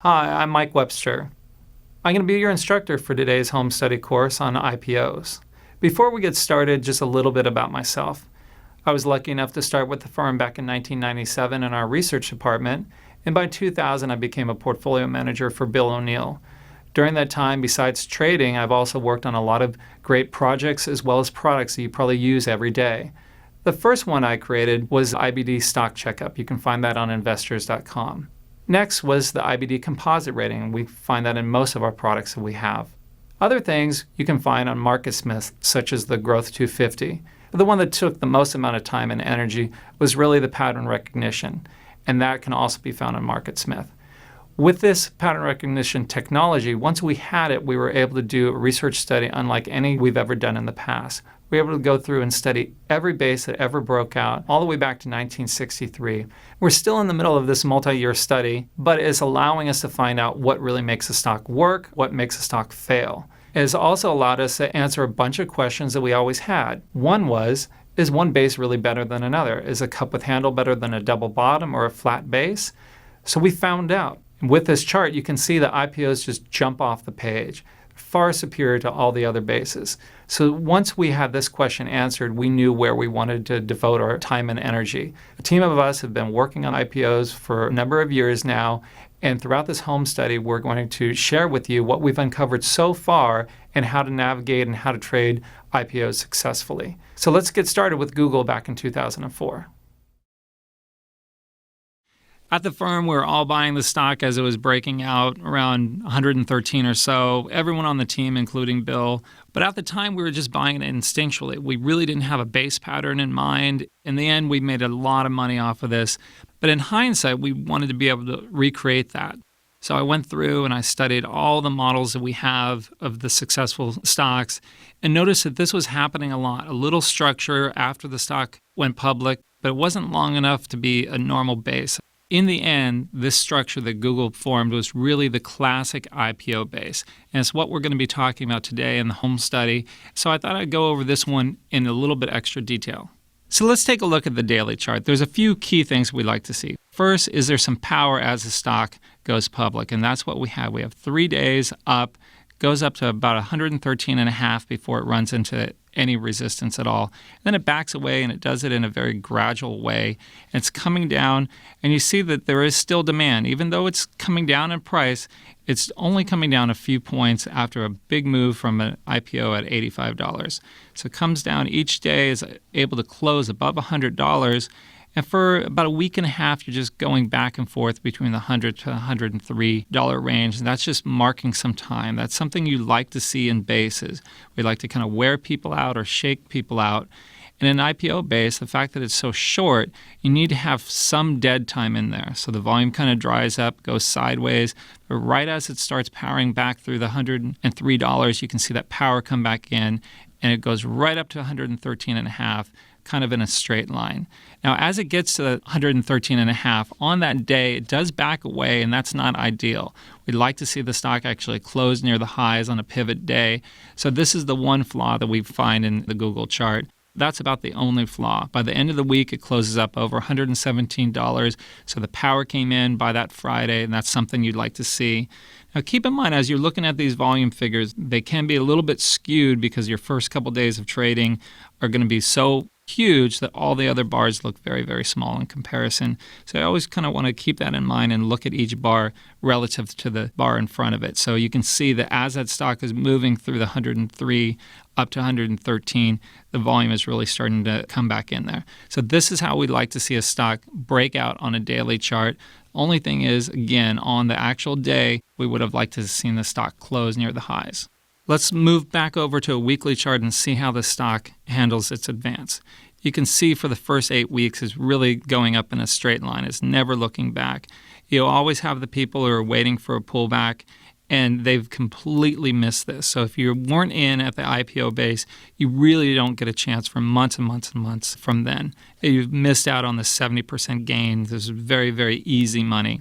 Hi, I'm Mike Webster. I'm going to be your instructor for today's home study course on IPOs. Before we get started, just a little bit about myself. I was lucky enough to start with the firm back in 1997 in our research department, and by 2000 I became a portfolio manager for Bill O'Neill. During that time, besides trading, I've also worked on a lot of great projects as well as products that you probably use every day. The first one I created was IBD Stock Checkup. You can find that on investors.com. Next was the IBD Composite Rating. We find that in most of our products that we have. Other things you can find on MarketSmith, such as the Growth 250. The one that took the most amount of time and energy was really the pattern recognition, and that can also be found on MarketSmith. With this pattern recognition technology, once we had it, we were able to do a research study unlike any we've ever done in the past. We were able to go through and study every base that ever broke out, all the way back to 1963. We're still in the middle of this multi-year study, but it's allowing us to find out what really makes a stock work, what makes a stock fail. It has also allowed us to answer a bunch of questions that we always had. One was, is one base really better than another? Is a cup with handle better than a double bottom or a flat base? So we found out. With this chart, you can see the IPOs just jump off the page, far superior to all the other bases. So once we had this question answered, we knew where we wanted to devote our time and energy. A team of us have been working on IPOs for a number of years now, and throughout this home study, we're going to share with you what we've uncovered so far and how to navigate and how to trade IPOs successfully. So let's get started with Google back in 2004. At the firm, we were all buying the stock as it was breaking out around 113 or so, everyone on the team, including Bill. But at the time, we were just buying it instinctually. We really didn't have a base pattern in mind. In the end, we made a lot of money off of this. But in hindsight, we wanted to be able to recreate that. So I went through and I studied all the models that we have of the successful stocks and noticed that this was happening a lot. A little structure after the stock went public, but it wasn't long enough to be a normal base. In the end, this structure that Google formed was really the classic IPO base. And it's what we're going to be talking about today in the home study. So I thought I'd go over this one in a little bit extra detail. So let's take a look at the daily chart. There's a few key things we'd like to see. First, is there some power as the stock goes public? And that's what we have. We have 3 days up, goes up to about 113.5 before it runs into any resistance at all. Then it backs away, and it does it in a very gradual way. And it's coming down, and you see that there is still demand. Even though it's coming down in price, it's only coming down a few points after a big move from an IPO at $85. So it comes down each day, is able to close above $100. And for about a week and a half, you're just going back and forth between the $100 to $103 range. And that's just marking some time. That's something you like to see in bases. We like to kind of wear people out or shake people out. In an IPO base, the fact that it's so short, you need to have some dead time in there. So the volume kind of dries up, goes sideways. But right as it starts powering back through the $103, you can see that power come back in, and it goes right up to 113.5. Kind of in a straight line. Now, as it gets to 113.5, on that day, it does back away, and that's not ideal. We'd like to see the stock actually close near the highs on a pivot day. So this is the one flaw that we find in the Google chart. That's about the only flaw. By the end of the week, it closes up over $117. So the power came in by that Friday, and that's something you'd like to see. Now, keep in mind, as you're looking at these volume figures, they can be a little bit skewed because your first couple days of trading are going to be so huge that all the other bars look very, very small in comparison. So I always kind of want to keep that in mind and look at each bar relative to the bar in front of it. So you can see that as that stock is moving through the 103 up to 113, the volume is really starting to come back in there. So this is how we'd like to see a stock break out on a daily chart. Only thing is, again, on the actual day, we would have liked to have seen the stock close near the highs. Let's move back over to a weekly chart and see how the stock handles its advance. You can see for the first 8 weeks is really going up in a straight line. It's never looking back. You'll always have the people who are waiting for a pullback, and they've completely missed this. So if you weren't in at the IPO base, you really don't get a chance for months and months and months from then. You've missed out on the 70% gain. This is very, very easy money.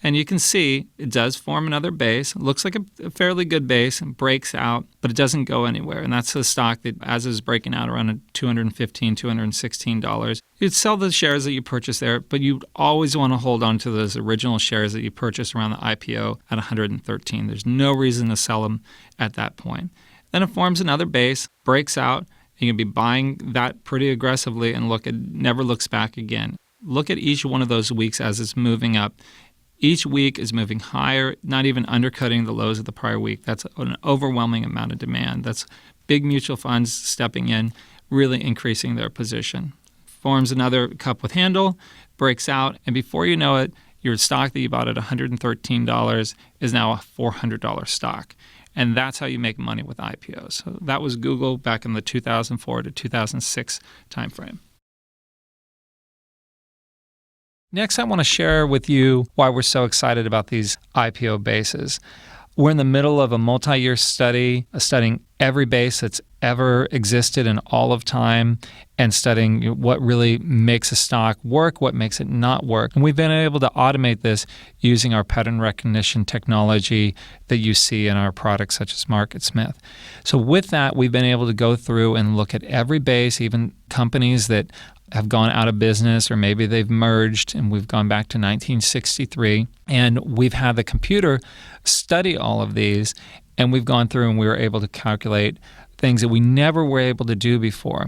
And you can see it does form another base. It looks like a fairly good base and breaks out, but it doesn't go anywhere. And that's the stock that, as it was breaking out around $215, $216, you'd sell the shares that you purchased there, but you'd always want to hold on to those original shares that you purchased around the IPO at 113. There's no reason to sell them at that point. Then it forms another base, breaks out. You can be buying that pretty aggressively and never looks back again. Look at each one of those weeks as it's moving up. Each week is moving higher, not even undercutting the lows of the prior week. That's an overwhelming amount of demand. That's big mutual funds stepping in, really increasing their position. Forms another cup with handle, breaks out, and before you know it, your stock that you bought at $113 is now a $400 stock. And that's how you make money with IPOs. So that was Google back in the 2004 to 2006 timeframe. Next, I want to share with you why we're so excited about these IPO bases. We're in the middle of a multi-year study, studying every base that's ever existed in all of time and studying what really makes a stock work, what makes it not work. And we've been able to automate this using our pattern recognition technology that you see in our products such as MarketSmith. So with that, we've been able to go through and look at every base, even companies that have gone out of business or maybe they've merged, and we've gone back to 1963. And we've had the computer study all of these, and we've gone through and we were able to calculate things that we never were able to do before.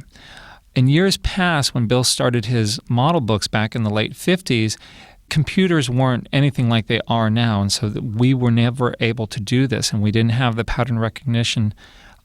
In years past, when Bill started his model books back in the late 50s, computers weren't anything like they are now, and so we were never able to do this, and we didn't have the pattern recognition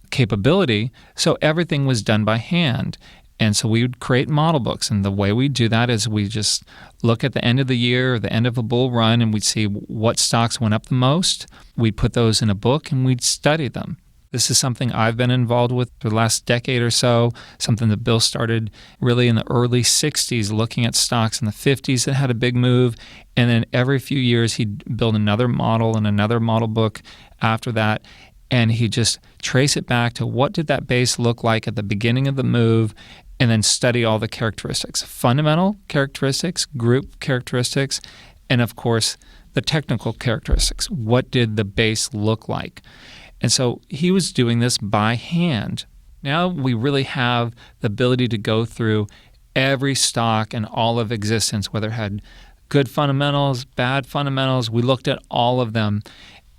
capability, so everything was done by hand. And so we would create model books, and the way we do that is we just look at the end of the year or the end of a bull run, and we'd see what stocks went up the most. We'd put those in a book, and we'd study them. This is something I've been involved with for the last decade or so, something that Bill started really in the early 60s, looking at stocks in the 50s that had a big move, and then every few years he'd build another model and another model book after that, and he'd just trace it back to what did that base look like at the beginning of the move, and then study all the characteristics, fundamental characteristics, group characteristics, and of course, the technical characteristics. What did the base look like? And so he was doing this by hand. Now we really have the ability to go through every stock in all of existence, whether it had good fundamentals, bad fundamentals. We looked at all of them,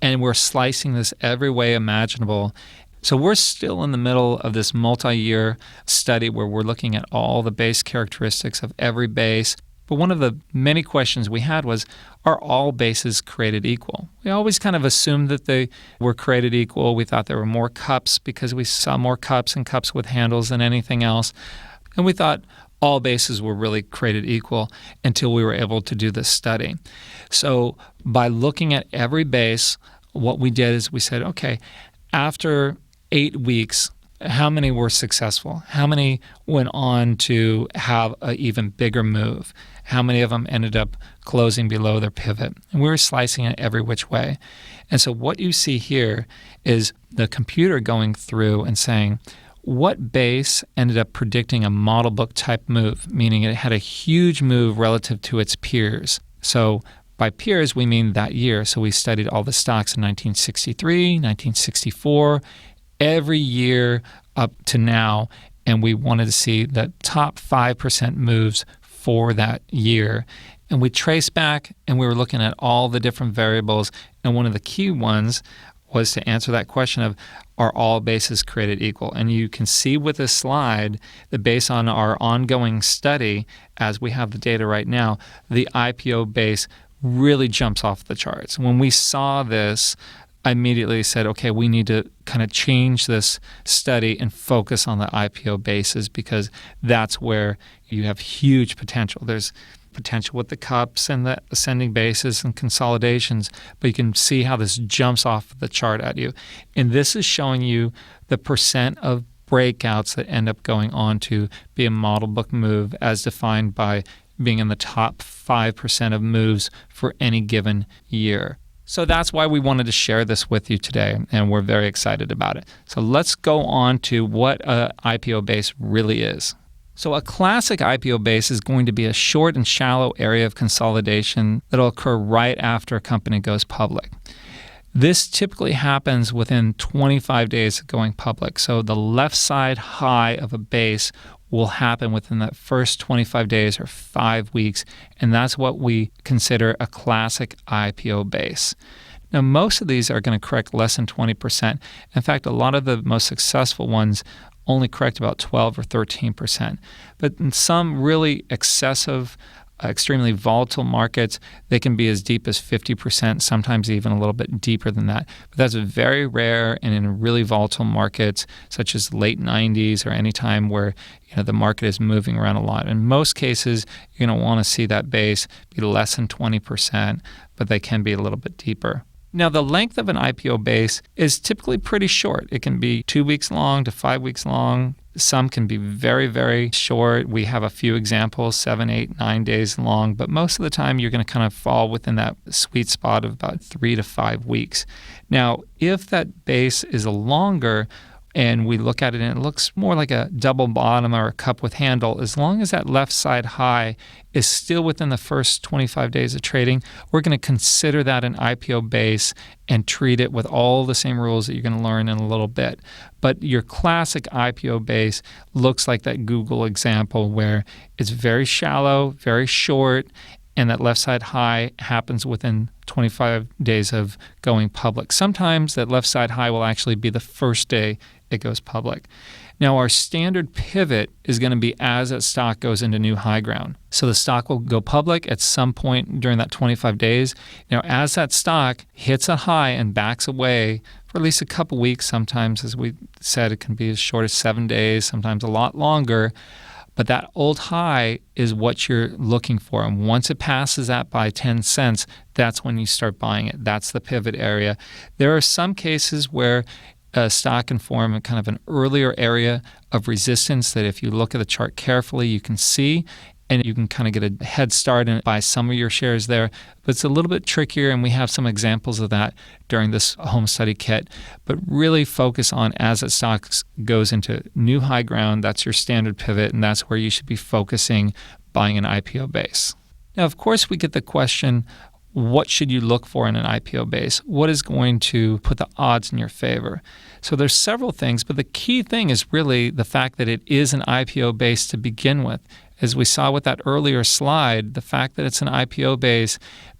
and we're slicing this every way imaginable. So we're still in the middle of this multi-year study where we're looking at all the base characteristics of every base. But one of the many questions we had was, are all bases created equal? We always kind of assumed that they were created equal. We thought there were more cups because we saw more cups and cups with handles than anything else. And we thought all bases were really created equal until we were able to do this study. So by looking at every base, what we did is we said, okay, after 8 weeks, how many were successful? How many went on to have an even bigger move? How many of them ended up closing below their pivot? And we were slicing it every which way. And so what you see here is the computer going through and saying, what base ended up predicting a model book type move, meaning it had a huge move relative to its peers. So by peers, we mean that year. So we studied all the stocks in 1963, 1964, every year up to now, and we wanted to see the top 5% moves for that year. And we traced back, and we were looking at all the different variables, and one of the key ones was to answer that question of, are all bases created equal? And you can see with this slide that based on our ongoing study, as we have the data right now, the IPO base really jumps off the charts. When we saw this, I immediately said, okay, we need to kind of change this study and focus on the IPO bases because that's where you have huge potential. There's potential with the cups and the ascending bases and consolidations, but you can see how this jumps off the chart at you. And this is showing you the percent of breakouts that end up going on to be a model book move as defined by being in the top 5% of moves for any given year. So that's why we wanted to share this with you today, and we're very excited about it. So let's go on to what an IPO base really is. So a classic IPO base is going to be a short and shallow area of consolidation that will occur right after a company goes public. This typically happens within 25 days of going public. So the left side high of a base will happen within that first 25 days or 5 weeks, and that's what we consider a classic IPO base. Now, most of these are going to correct less than 20%. In fact, a lot of the most successful ones only correct about 12 or 13%. But in some really excessive, extremely volatile markets, they can be as deep as 50%, sometimes even a little bit deeper than that. But that's very rare, and in really volatile markets, such as late 90s or any time where the market is moving around a lot. In most cases, you're going to want to see that base be less than 20%, but they can be a little bit deeper. Now, the length of an IPO base is typically pretty short. It can be 2 weeks long to 5 weeks long. Some can be very, very short. We have a few examples, 7, 8, 9 days long, but most of the time you're going to kind of fall within that sweet spot of about 3 to 5 weeks. Now, if that base is longer, and we look at it and it looks more like a double bottom or a cup with handle, as long as that left side high is still within the first 25 days of trading, we're going to consider that an IPO base and treat it with all the same rules that you're going to learn in a little bit. But your classic IPO base looks like that Google example where it's very shallow, very short, and that left side high happens within 25 days of going public. Sometimes that left side high will actually be the first day it goes public. Now, our standard pivot is going to be as that stock goes into new high ground. So the stock will go public at some point during that 25 days. Now, as that stock hits a high and backs away for at least a couple weeks, sometimes, as we said, it can be as short as 7 days, sometimes a lot longer. But that old high is what you're looking for. And once it passes that by 10 cents, that's when you start buying it. That's the pivot area. There are some cases where a stock can form a kind of an earlier area of resistance that if you look at the chart carefully, you can see, and you can kind of get a head start and buy some of your shares there. But it's a little bit trickier, and we have some examples of that during this home study kit. But really focus on as that stock goes into new high ground, that's your standard pivot, and that's where you should be focusing buying an IPO base. Now, of course, we get the question, what should you look for in an IPO base? What is going to put the odds in your favor? So there's several things, but the key thing is really the fact that it is an IPO base to begin with. As we saw with that earlier slide, the fact that it's an IPO base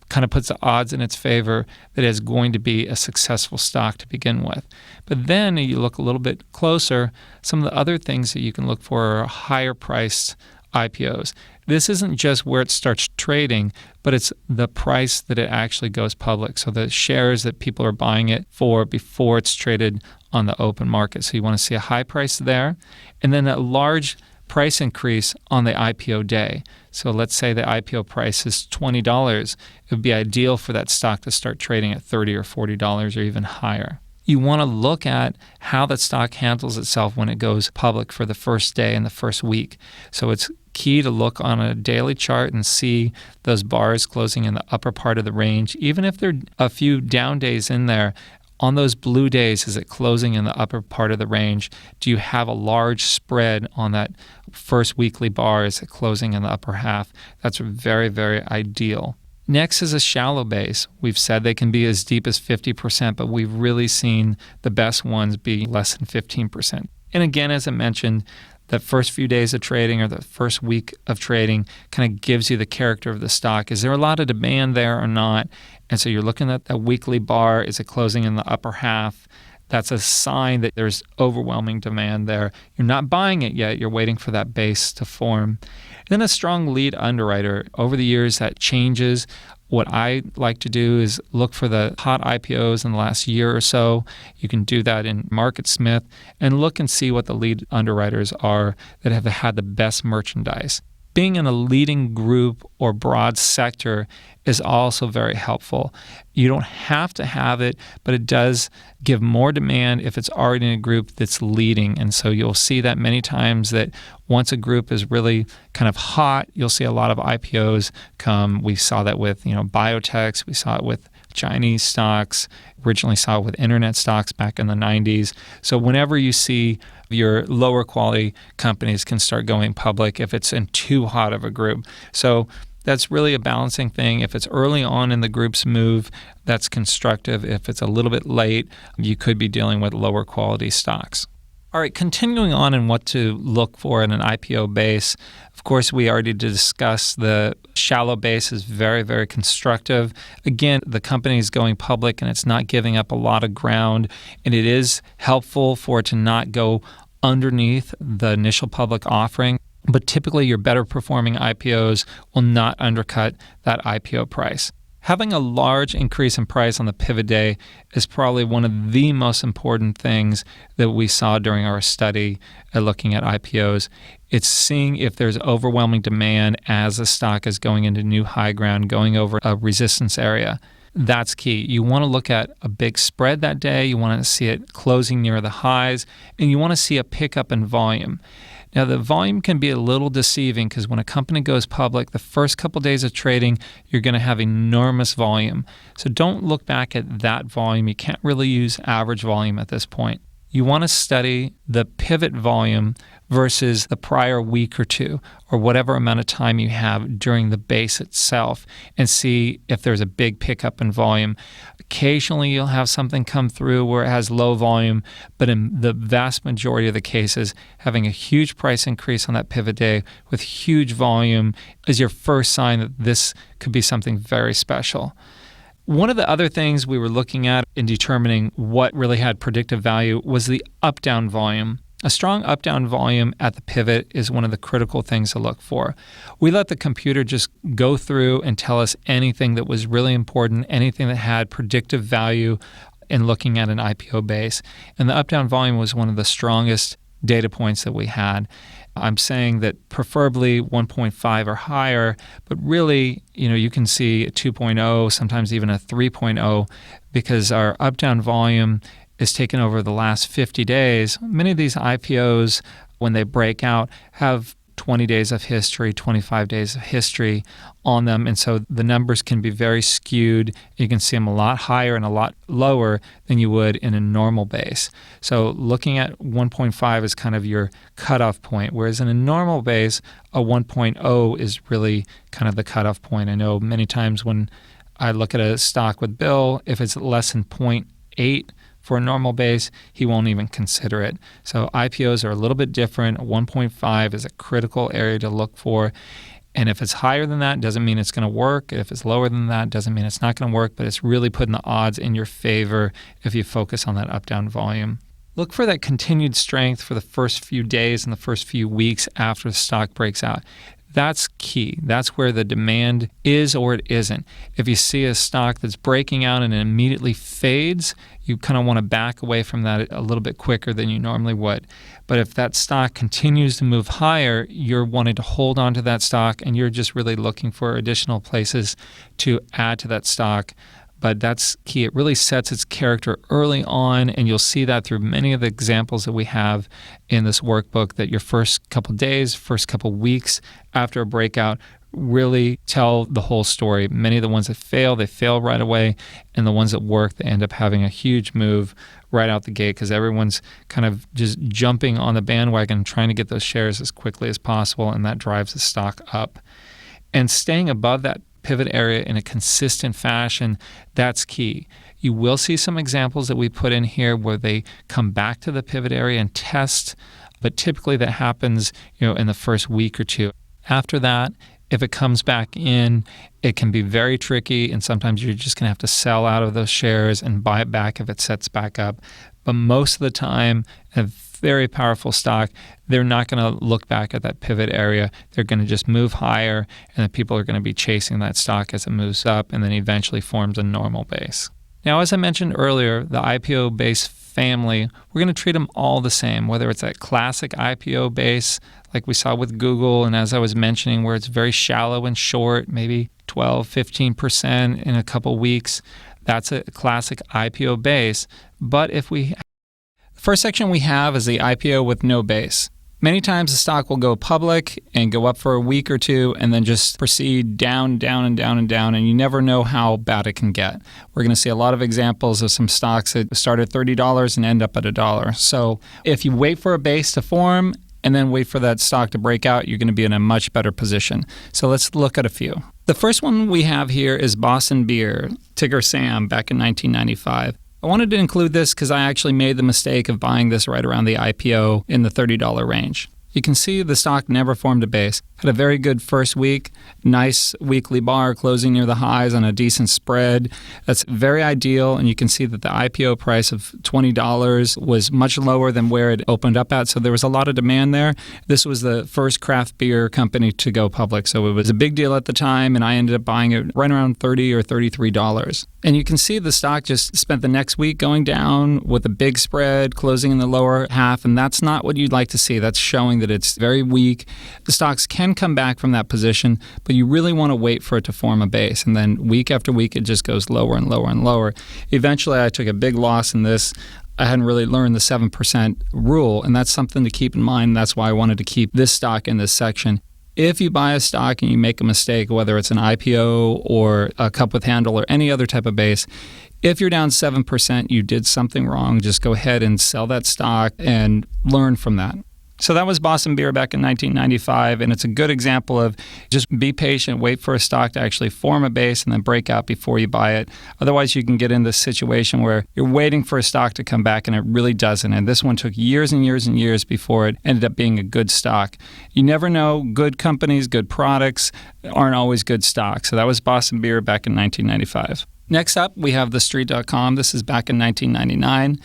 kind of puts the odds in its favor that it's going to be a successful stock to begin with. But then you look a little bit closer, some of the other things that you can look for are higher priced IPOs. This isn't just where it starts trading, but it's the price that it actually goes public. So the shares that people are buying it for before it's traded on the open market. So you want to see a high price there, and then a large price increase on the IPO day. So let's say the IPO price is $20. It would be ideal for that stock to start trading at $30 or $40 or even higher. You want to look at how that stock handles itself when it goes public for the first day and the first week. So it's key to look on a daily chart and see those bars closing in the upper part of the range. Even if there are a few down days in there, on those blue days, is it closing in the upper part of the range? Do you have a large spread on that first weekly bar? Is it closing in the upper half? That's very, very ideal. Next is a shallow base. We've said they can be as deep as 50%, but we've really seen the best ones be less than 15%. And again, as I mentioned, the first few days of trading or the first week of trading kind of gives you the character of the stock. Is there a lot of demand there or not? And so you're looking at that weekly bar. Is it closing in the upper half? That's a sign that there's overwhelming demand there. You're not buying it yet. You're waiting for that base to form. And then a strong lead underwriter. Over the years, that changes. What I like to do is look for the hot IPOs in the last year or so. You can do that in MarketSmith and look and see what the lead underwriters are that have had the best merchandise. Being in a leading group or broad sector is also very helpful. You don't have to have it, but it does give more demand if it's already in a group that's leading. And so you'll see that many times that once a group is really kind of hot, you'll see a lot of IPOs come. We saw that with biotechs. We saw it with Chinese stocks, originally saw with internet stocks back in the 90s. So whenever you see your lower quality companies can start going public if it's in too hot of a group. So that's really a balancing thing. If it's early on in the group's move, that's constructive. If it's a little bit late, you could be dealing with lower quality stocks. All right, continuing on in what to look for in an IPO base. Of course, we already discussed the shallow base is very, very constructive. Again, the company is going public and it's not giving up a lot of ground, and it is helpful for it to not go underneath the initial public offering. But typically, your better performing IPOs will not undercut that IPO price. Having a large increase in price on the pivot day is probably one of the most important things that we saw during our study at looking at IPOs. It's seeing if there's overwhelming demand as the stock is going into new high ground, going over a resistance area. That's key. You want to look at a big spread that day. You want to see it closing near the highs, and you want to see a pickup in volume. Now, the volume can be a little deceiving because when a company goes public, the first couple of days of trading, you're going to have enormous volume. So don't look back at that volume. You can't really use average volume at this point. You want to study the pivot volume versus the prior week or two, or whatever amount of time you have during the base itself, and see if there's a big pickup in volume. Occasionally, you'll have something come through where it has low volume, but in the vast majority of the cases, having a huge price increase on that pivot day with huge volume is your first sign that this could be something very special. One of the other things we were looking at in determining what really had predictive value was the up-down volume. A strong up-down volume at the pivot is one of the critical things to look for. We let the computer just go through and tell us anything that was really important, anything that had predictive value in looking at an IPO base. And the up-down volume was one of the strongest data points that we had. I'm saying that preferably 1.5 or higher, but really, you can see a 2.0, sometimes even a 3.0, because our up-down volume is taken over the last 50 days. Many of these IPOs, when they break out, have 20 days of history, 25 days of history on them. And so the numbers can be very skewed. You can see them a lot higher and a lot lower than you would in a normal base. So looking at 1.5 is kind of your cutoff point, whereas in a normal base, a 1.0 is really kind of the cutoff point. I know many times when I look at a stock with Bill, if it's less than 0.8, for a normal base, he won't even consider it. So IPOs are a little bit different. 1.5 is a critical area to look for. And if it's higher than that, doesn't mean it's going to work. If it's lower than that, doesn't mean it's not going to work, but it's really putting the odds in your favor if you focus on that up-down volume. Look for that continued strength for the first few days and the first few weeks after the stock breaks out. That's key. That's where the demand is or it isn't. If you see a stock that's breaking out and it immediately fades, you kind of want to back away from that a little bit quicker than you normally would. But if that stock continues to move higher, you're wanting to hold on to that stock and you're just really looking for additional places to add to that stock. But that's key. It really sets its character early on, and you'll see that through many of the examples that we have in this workbook, that your first couple days, first couple weeks after a breakout really tell the whole story. Many of the ones that fail, they fail right away, and the ones that work, they end up having a huge move right out the gate because everyone's kind of just jumping on the bandwagon, trying to get those shares as quickly as possible, and that drives the stock up. And staying above that pivot area in a consistent fashion, that's key. You will see some examples that we put in here where they come back to the pivot area and test, but typically that happens, in the first week or two. After that, if it comes back in, it can be very tricky, and sometimes you're just going to have to sell out of those shares and buy it back if it sets back up. But most of the time, a very powerful stock, they're not going to look back at that pivot area. They're going to just move higher, and the people are going to be chasing that stock as it moves up and then eventually forms a normal base. Now, as I mentioned earlier, the IPO base family, we're going to treat them all the same, whether it's a classic IPO base like we saw with Google, and as I was mentioning, where it's very shallow and short, maybe 12, 15% in a couple weeks. That's a classic IPO base. But if the first section we have is the IPO with no base, Many times the stock will go public and go up for a week or two and then just proceed down, down, and down, and down, and you never know how bad it can get. We're going to see a lot of examples of some stocks that start at $30 and end up at $1. So if you wait for a base to form and then wait for that stock to break out, you're going to be in a much better position. So let's look at a few. The first one we have here is Boston Beer, ticker SAM, back in 1995. I wanted to include this because I actually made the mistake of buying this right around the IPO in the $30 range. You can see the stock never formed a base. Had a very good first week, nice weekly bar closing near the highs on a decent spread. That's very ideal, and you can see that the IPO price of $20 was much lower than where it opened up at, so there was a lot of demand there. This was the first craft beer company to go public, so it was a big deal at the time, and I ended up buying it right around $30 or $33. And you can see the stock just spent the next week going down with a big spread, closing in the lower half, and that's not what you'd like to see. That's showing that it's very weak. The stocks can come back from that position, but you really want to wait for it to form a base. And then week after week, it just goes lower and lower and lower. Eventually, I took a big loss in this. I hadn't really learned the 7% rule, and that's something to keep in mind. That's why I wanted to keep this stock in this section. If you buy a stock and you make a mistake, whether it's an IPO or a cup with handle or any other type of base, if you're down 7%, you did something wrong, just go ahead and sell that stock and learn from that. So that was Boston Beer back in 1995, and it's a good example of just be patient, wait for a stock to actually form a base and then break out before you buy it. Otherwise, you can get in this situation where you're waiting for a stock to come back and it really doesn't. And this one took years and years and years before it ended up being a good stock. You never know. Good companies, good products aren't always good stocks. So that was Boston Beer back in 1995. Next up, we have TheStreet.com. This is back in 1999.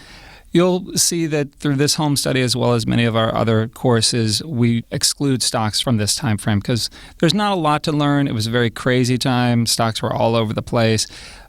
You'll see that through this home study, as well as many of our other courses, we exclude stocks from this time frame because there's not a lot to learn. It was a very crazy time. Stocks were all over the place.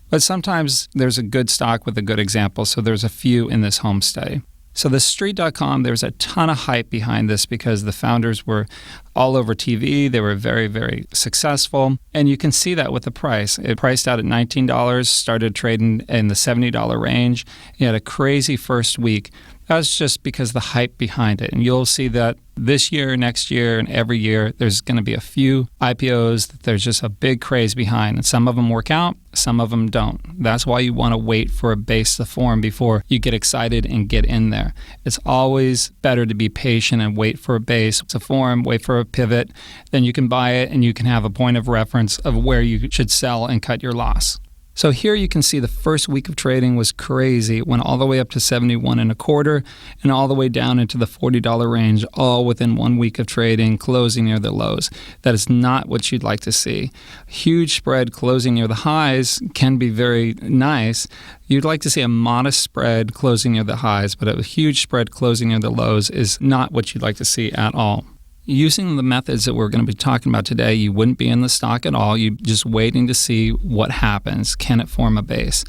But sometimes there's a good stock with a good example, so there's a few in this home study. So TheStreet.com, there's a ton of hype behind this because the founders were all over TV. They were very, very successful. And you can see that with the price. It priced out at $19, started trading in the $70 range. You had a crazy first week. That's just because the hype behind it. And you'll see that this year, next year, and every year, there's going to be a few IPOs that there's just a big craze behind. And some of them work out, some of them don't. That's why you want to wait for a base to form before you get excited and get in there. It's always better to be patient and wait for a base to form, wait for a pivot. Then you can buy it and you can have a point of reference of where you should sell and cut your loss. So here you can see the first week of trading was crazy. It went all the way up to 71.25 and all the way down into the $40 range, all within 1 week of trading, closing near the lows. That is not what you'd like to see. Huge spread closing near the highs can be very nice. You'd like to see a modest spread closing near the highs, but a huge spread closing near the lows is not what you'd like to see at all. Using the methods that we're going to be talking about today, you wouldn't be in the stock at all. You're just waiting to see what happens. Can it form a base?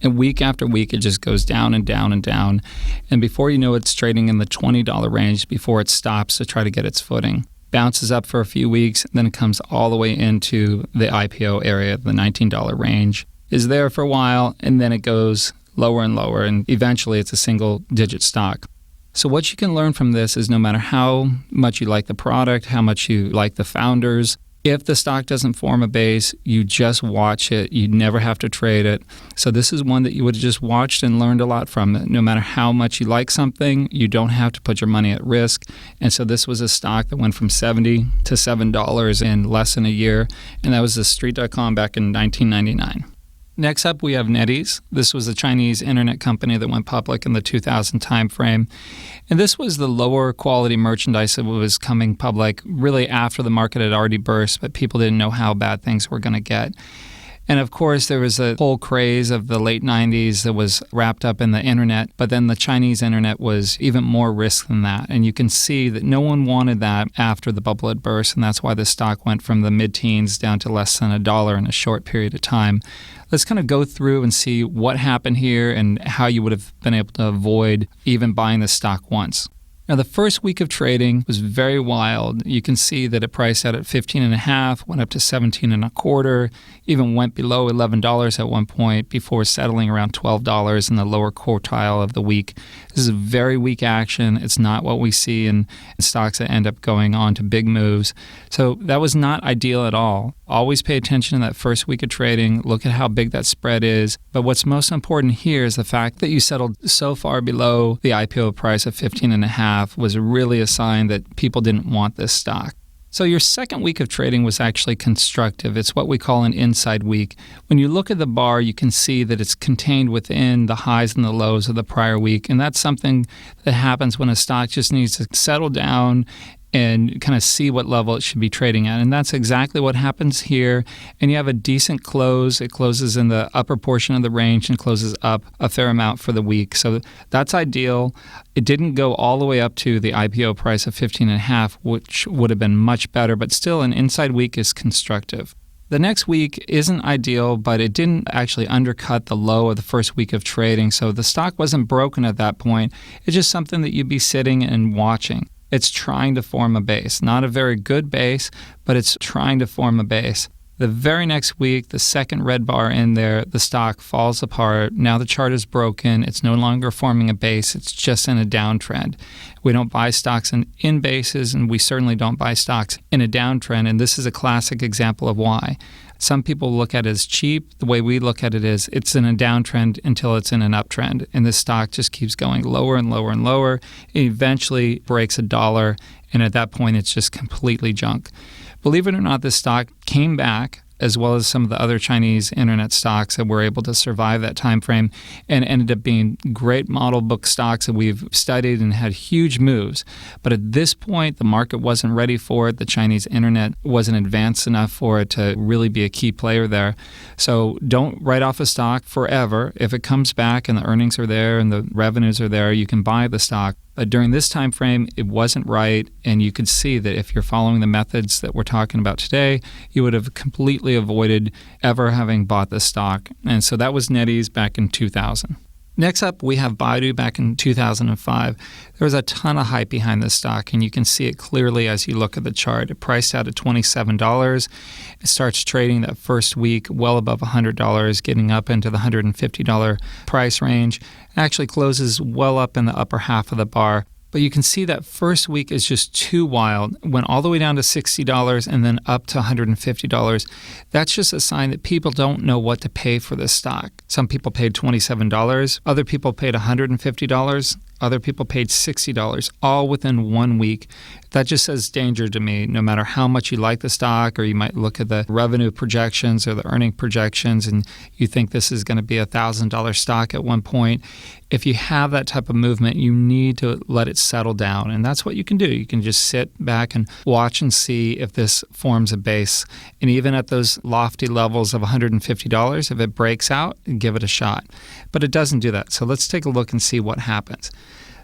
And week after week, it just goes down and down and down. And before you know it, it's trading in the $20 range before it stops to try to get its footing. Bounces up for a few weeks, then it comes all the way into the IPO area, the $19 range. Is there for a while, and then it goes lower and lower, and eventually it's a single-digit stock. So what you can learn from this is no matter how much you like the product, how much you like the founders, if the stock doesn't form a base, you just watch it. You never have to trade it. So this is one that you would have just watched and learned a lot from. No matter how much you like something, you don't have to put your money at risk. And so this was a stock that went from $70 to $7 in less than a year. And that was TheStreet.com back in 1999. Next up, we have NetEase. This was a Chinese internet company that went public in the 2000 timeframe. And this was the lower quality merchandise that was coming public really after the market had already burst, but people didn't know how bad things were going to get. And of course, there was a whole craze of the late 90s that was wrapped up in the internet, but then the Chinese internet was even more risk than that. And you can see that no one wanted that after the bubble had burst, and that's why the stock went from the mid-teens down to less than $1 in a short period of time. Let's kind of go through and see what happened here and how you would have been able to avoid even buying the stock once. Now, the first week of trading was very wild. You can see that it priced out at 15.5, went up to 17.25, even went below $11 at one point before settling around $12 in the lower quartile of the week. This is a very weak action. It's not what we see in stocks that end up going on to big moves. So that was not ideal at all. Always pay attention to that first week of trading. Look at how big that spread is. But what's most important here is the fact that you settled so far below the IPO price of 15.5 was really a sign that people didn't want this stock. So your second week of trading was actually constructive. It's what we call an inside week. When you look at the bar, you can see that it's contained within the highs and the lows of the prior week. And that's something that happens when a stock just needs to settle down and kind of see what level it should be trading at. And that's exactly what happens here. And you have a decent close. It closes in the upper portion of the range and closes up a fair amount for the week. So that's ideal. It didn't go all the way up to the IPO price of 15.5, which would have been much better, but still an inside week is constructive. The next week isn't ideal, but it didn't actually undercut the low of the first week of trading. So the stock wasn't broken at that point. It's just something that you'd be sitting and watching. It's trying to form a base. Not a very good base, but it's trying to form a base. The very next week, the second red bar in there, the stock falls apart. Now the chart is broken. It's no longer forming a base. It's just in a downtrend. We don't buy stocks in bases, and we certainly don't buy stocks in a downtrend. And this is a classic example of why. Some people look at it as cheap. The way we look at it is it's in a downtrend until it's in an uptrend. And this stock just keeps going lower and lower and lower. It eventually breaks $1. And at that point, it's just completely junk. Believe it or not, this stock came back, as well as some of the other Chinese internet stocks that were able to survive that time frame and ended up being great model book stocks that we've studied and had huge moves. But at this point, the market wasn't ready for it. The Chinese internet wasn't advanced enough for it to really be a key player there. So don't write off a stock forever. If it comes back and the earnings are there and the revenues are there, you can buy the stock. But during this time frame, it wasn't right, and you could see that if you're following the methods that we're talking about today, you would have completely avoided ever having bought the stock. And so that was NetEase back in 2000. Next up, we have Baidu back in 2005. There was a ton of hype behind this stock, and you can see it clearly as you look at the chart. It priced out at $27. It starts trading that first week well above $100, getting up into the $150 price range. It actually closes well up in the upper half of the bar. But you can see that first week is just too wild. It went all the way down to $60 and then up to $150. That's just a sign that people don't know what to pay for this stock. Some people paid $27. Other people paid $150. Other people paid $60, all within 1 week. That just says danger to me. No matter how much you like the stock, or you might look at the revenue projections or the earning projections, and you think this is going to be a $1,000 stock at one point, if you have that type of movement, you need to let it settle down. And that's what you can do. You can just sit back and watch and see if this forms a base. And even at those lofty levels of $150, if it breaks out, give it a shot. But it doesn't do that. So let's take a look and see what happens.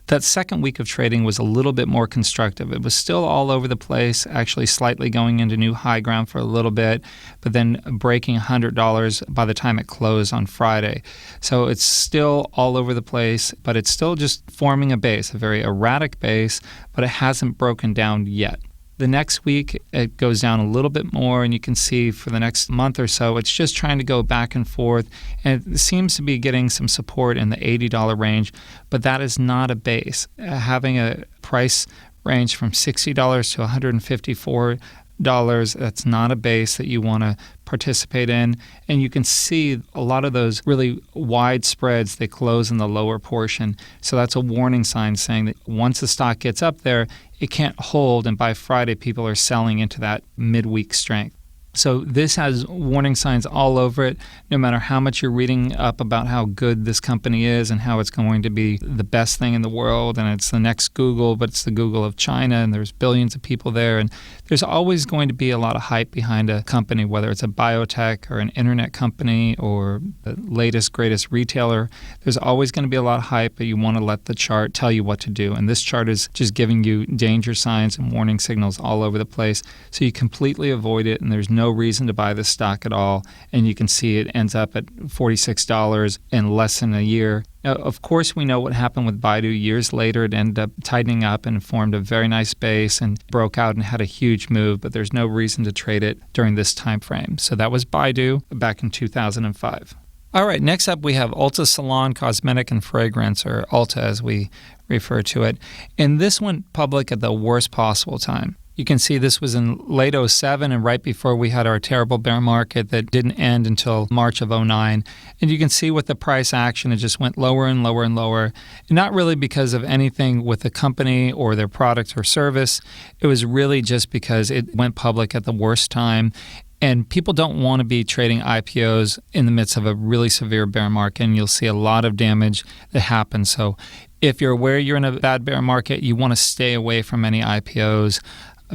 That second week of trading was a little bit more constructive. It was still all over the place, actually slightly going into new high ground for a little bit, but then breaking $100 by the time it closed on Friday. So it's still all over the place, but it's still just forming a base, a very erratic base, but it hasn't broken down yet. The next week, it goes down a little bit more, and you can see for the next month or so, it's just trying to go back and forth, and it seems to be getting some support in the $80 range, but that is not a base. Having a price range from $60 to $154, that's not a base that you want to participate in. And you can see a lot of those really wide spreads, they close in the lower portion. So that's a warning sign saying that once the stock gets up there, it can't hold, and by Friday, people are selling into that midweek strength. So this has warning signs all over it. No matter how much you're reading up about how good this company is and how it's going to be the best thing in the world, and it's the next Google, but it's the Google of China, and there's billions of people there, and there's always going to be a lot of hype behind a company, whether it's a biotech or an internet company or the latest, greatest retailer. There's always going to be a lot of hype, but you want to let the chart tell you what to do. And this chart is just giving you danger signs and warning signals all over the place, so you completely avoid it, and there's no no reason to buy this stock at all. And you can see it ends up at $46 in less than a year. Now, of course, we know what happened with Baidu years later. It ended up tightening up and formed a very nice base and broke out and had a huge move, but there's no reason to trade it during this time frame. So that was Baidu back in 2005. All right, next up we have Ulta Salon Cosmetic and Fragrance, or Ulta as we refer to it. And this went public at the worst possible time. You can see this was in late 07 and right before we had our terrible bear market that didn't end until March of 09. And you can see with the price action, it just went lower and lower and lower. And not really because of anything with the company or their product or service. It was really just because it went public at the worst time. And people don't want to be trading IPOs in the midst of a really severe bear market, and you'll see a lot of damage that happens. So if you're aware you're in a bad bear market, you want to stay away from any IPOs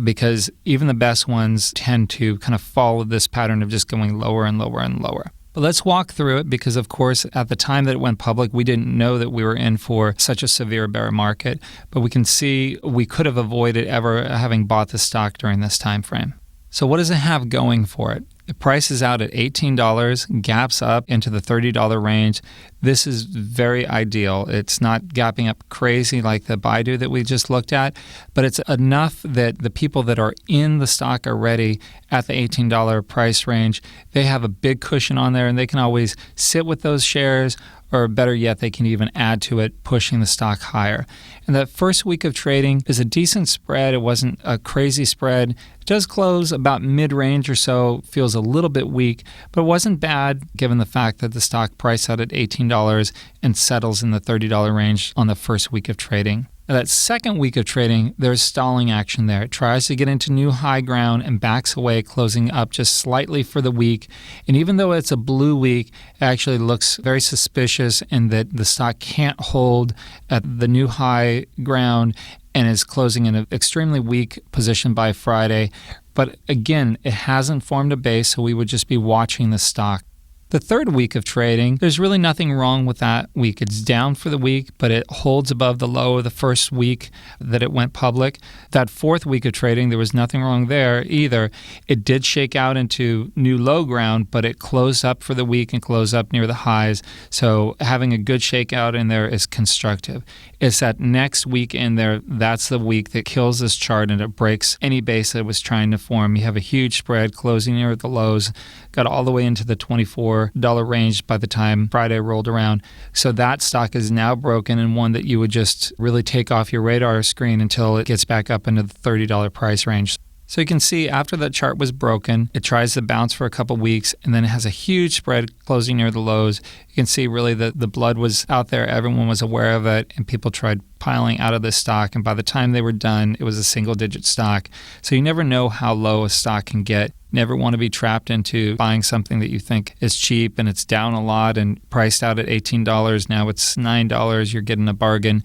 because even the best ones tend to kind of follow this pattern of just going lower and lower and lower. But let's walk through it because, of course, at the time that it went public, we didn't know that we were in for such a severe bear market. But we can see we could have avoided ever having bought the stock during this time frame. So what does it have going for it? The price is out at $18, gaps up into the $30 range. This is very ideal. It's not gapping up crazy like the Baidu that we just looked at, but it's enough that the people that are in the stock already at the $18 price range, they have a big cushion on there and they can always sit with those shares, or better yet, they can even add to it, pushing the stock higher. And that first week of trading is a decent spread. It wasn't a crazy spread. It does close about mid-range or so, feels a little bit weak, but it wasn't bad given the fact that the stock priced out at $18 and settles in the $30 range on the first week of trading. Now, that second week of trading, there's stalling action there. It tries to get into new high ground and backs away, closing up just slightly for the week. And even though it's a blue week, it actually looks very suspicious in that the stock can't hold at the new high ground and is closing in an extremely weak position by Friday. But again, it hasn't formed a base, so we would just be watching the stock. The third week of trading, there's really nothing wrong with that week. It's down for the week, but it holds above the low of the first week that it went public. That fourth week of trading, there was nothing wrong there either. It did shake out into new low ground, but it closed up for the week and closed up near the highs. So having a good shakeout in there is constructive. It's that next week in there, that's the week that kills this chart and it breaks any base that it was trying to form. You have a huge spread closing near the lows, got all the way into the $24 range by the time Friday rolled around. So that stock is now broken and one that you would just really take off your radar screen until it gets back up into the $30 price range. So you can see after that chart was broken, it tries to bounce for a couple weeks, and then it has a huge spread closing near the lows. You can see really that the blood was out there. Everyone was aware of it, and people tried piling out of this stock. And by the time they were done, it was a single-digit stock. So you never know how low a stock can get. Never want to be trapped into buying something that you think is cheap and it's down a lot and priced out at $18. Now it's $9. You're getting a bargain.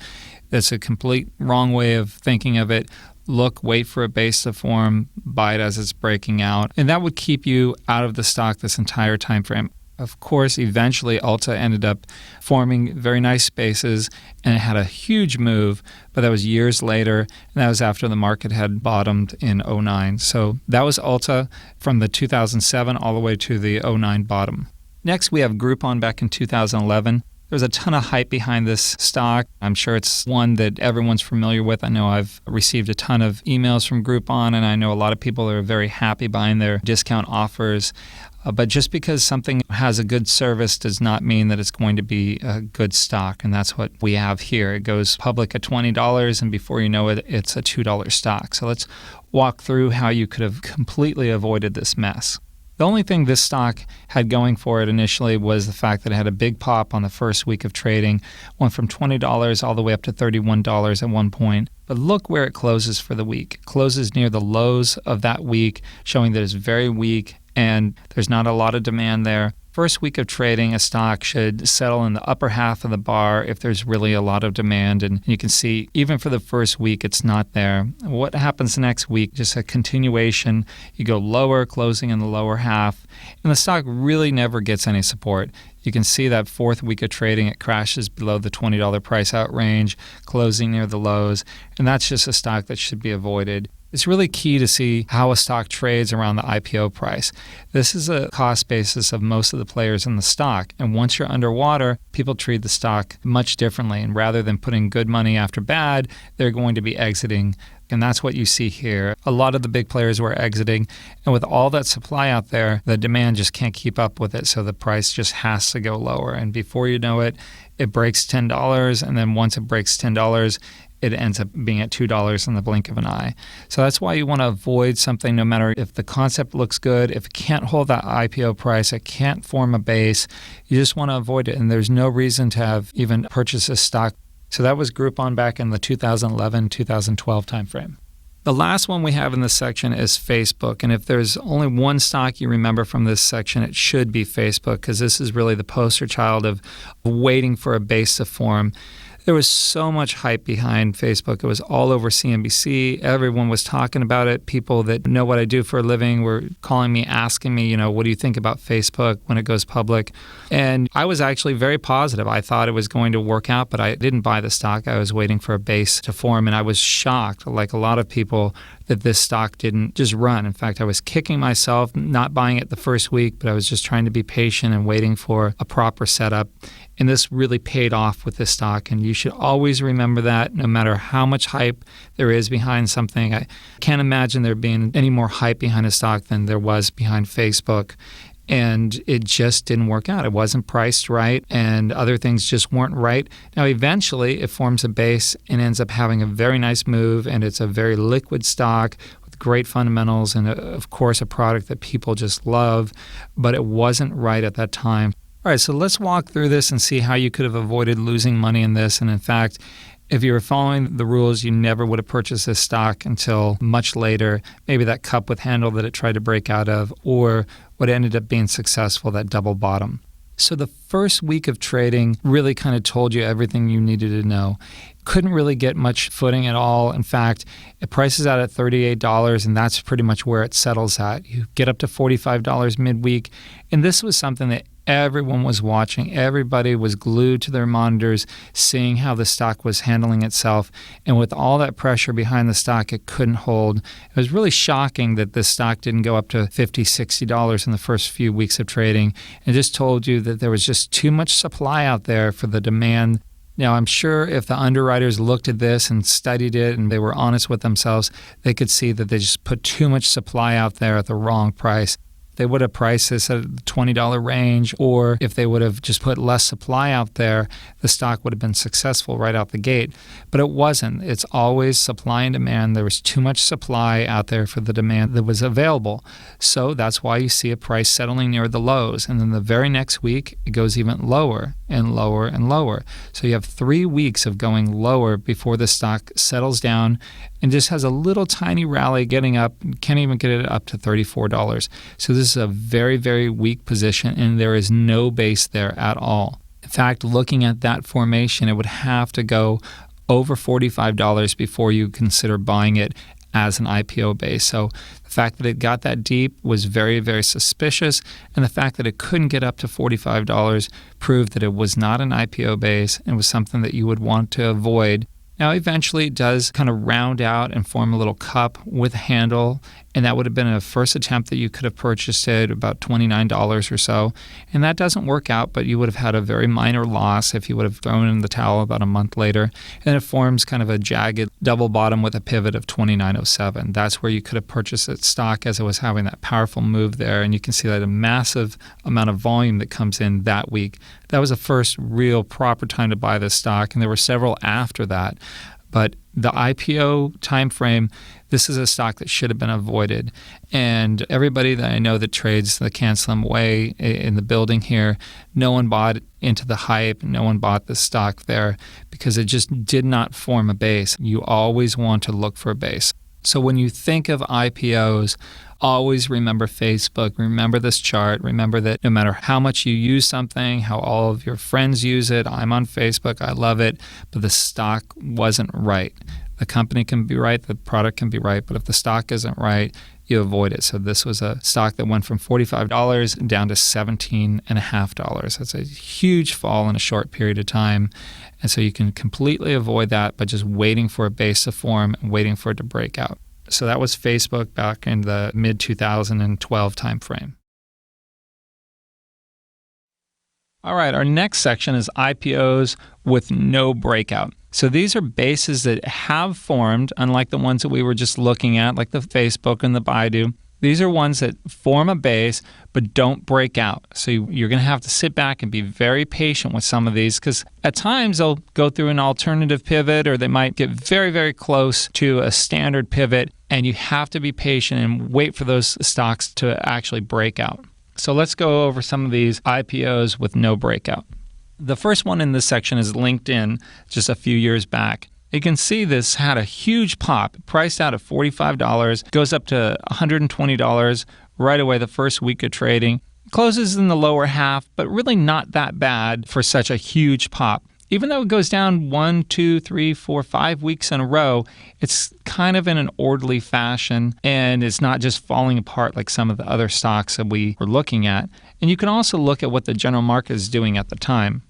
That's a complete wrong way of thinking of it. Look, wait for a base to form, buy it as it's breaking out. And that would keep you out of the stock this entire time frame. Of course, eventually Ulta ended up forming very nice spaces and it had a huge move, but that was years later, and that was after the market had bottomed in 09. So that was Ulta from the 2007 all the way to the 09 bottom. Next, we have Groupon back in 2011. There's a ton of hype behind this stock. I'm sure it's one that everyone's familiar with. I know I've received a ton of emails from Groupon, and I know a lot of people are very happy buying their discount offers. But just because something has a good service does not mean that it's going to be a good stock, and that's what we have here. It goes public at $20, and before you know it, it's a $2 stock. So let's walk through how you could have completely avoided this mess. The only thing this stock had going for it initially was the fact that it had a big pop on the first week of trading, went from $20 all the way up to $31 at one point. But look where it closes for the week. It closes near the lows of that week, showing that it's very weak and there's not a lot of demand there. First week of trading, a stock should settle in the upper half of the bar if there's really a lot of demand. And you can see even for the first week, it's not there. What happens the next week? Just a continuation. You go lower, closing in the lower half. And the stock really never gets any support. You can see that fourth week of trading, it crashes below the $20 price out range, closing near the lows. And that's just a stock that should be avoided. It's really key to see how a stock trades around the IPO price. This is a cost basis of most of the players in the stock. And once you're underwater, people treat the stock much differently. And rather than putting good money after bad, they're going to be exiting. And that's what you see here. A lot of the big players were exiting. And with all that supply out there, the demand just can't keep up with it. So the price just has to go lower. And before you know it, it breaks $10. And then once it breaks $10, it ends up being at $2 in the blink of an eye. So that's why you want to avoid something no matter if the concept looks good, if it can't hold that IPO price, it can't form a base, you just want to avoid it. And there's no reason to have even purchased this stock. So that was Groupon back in the 2011, 2012 timeframe. The last one we have in this section is Facebook. And if there's only one stock you remember from this section, it should be Facebook, because this is really the poster child of waiting for a base to form. There was so much hype behind Facebook. It was all over CNBC. Everyone was talking about it. People that know what I do for a living were calling me, asking me, what do you think about Facebook when it goes public? And I was actually very positive. I thought it was going to work out, but I didn't buy the stock. I was waiting for a base to form, and I was shocked, like a lot of people, that this stock didn't just run. In fact, I was kicking myself not buying it the first week, but I was just trying to be patient and waiting for a proper setup. And this really paid off with this stock. And you should always remember that no matter how much hype there is behind something. I can't imagine there being any more hype behind a stock than there was behind Facebook. And it just didn't work out. It wasn't priced right, and other things just weren't right. Now, eventually, it forms a base and ends up having a very nice move, and it's a very liquid stock with great fundamentals and, of course, a product that people just love, but it wasn't right at that time. All right, so let's walk through this and see how you could have avoided losing money in this. And in fact, if you were following the rules, you never would have purchased this stock until much later, maybe that cup with handle that it tried to break out of, or what ended up being successful, that double bottom. So the first week of trading really kind of told you everything you needed to know. Couldn't really get much footing at all. In fact, it prices out at $38, and that's pretty much where it settles at. You get up to $45 midweek, and this was something that everyone was watching. Everybody was glued to their monitors, seeing how the stock was handling itself. And with all that pressure behind the stock, it couldn't hold. It was really shocking that this stock didn't go up to $50, $60 in the first few weeks of trading. It just told you that there was just too much supply out there for the demand. Now, I'm sure if the underwriters looked at this and studied it and they were honest with themselves, they could see that they just put too much supply out there at the wrong price. They would have priced this at the $20 range, or if they would have just put less supply out there, the stock would have been successful right out the gate. But it wasn't. It's always supply and demand. There was too much supply out there for the demand that was available. So that's why you see a price settling near the lows. And then the very next week, it goes even lower and lower and lower. So you have 3 weeks of going lower before the stock settles down and just has a little tiny rally getting up, can't even get it up to $34. So this is a very, very weak position, and there is no base there at all. In fact, looking at that formation, it would have to go over $45 before you consider buying it as an IPO base. So the fact that it got that deep was very, very suspicious, and the fact that it couldn't get up to $45 proved that it was not an IPO base and was something that you would want to avoid. Now, eventually, it does kind of round out and form a little cup with a handle, and that would have been a first attempt that you could have purchased it about $29 or so. And that doesn't work out, but you would have had a very minor loss if you would have thrown in the towel about a month later. And it forms kind of a jagged double bottom with a pivot of $29.07. That's where you could have purchased its stock as it was having that powerful move there. And you can see that a massive amount of volume that comes in that week. That was the first real proper time to buy this stock, and there were several after that. But the IPO timeframe, this is a stock that should have been avoided. And everybody that I know that trades the Can Slim way in the building here, no one bought into the hype. No one bought the stock there because it just did not form a base. You always want to look for a base. So when you think of IPOs, always remember Facebook. Remember this chart. Remember that no matter how much you use something, how all of your friends use it, I'm on Facebook, I love it, but the stock wasn't right. The company can be right, the product can be right, but if the stock isn't right, you avoid it. So this was a stock that went from $45 down to $17.50. That's a huge fall in a short period of time. And so you can completely avoid that by just waiting for a base to form and waiting for it to break out. So that was Facebook back in the mid-2012 timeframe. All right, our next section is IPOs with no breakout. So these are bases that have formed, unlike the ones that we were just looking at, like the Facebook and the Baidu. These are ones that form a base but don't break out. So you're going to have to sit back and be very patient with some of these, because at times they'll go through an alternative pivot, or they might get very, very close to a standard pivot, and you have to be patient and wait for those stocks to actually break out. So let's go over some of these IPOs with no breakout. The first one in this section is LinkedIn, just a few years back. You can see this had a huge pop, priced out at $45, goes up to $120 right away the first week of trading. Closes in the lower half, but really not that bad for such a huge pop. Even though it goes down 1, 2, 3, 4, 5 weeks in a row, it's kind of in an orderly fashion, and it's not just falling apart like some of the other stocks that we were looking at. And you can also look at what the general market is doing at the time.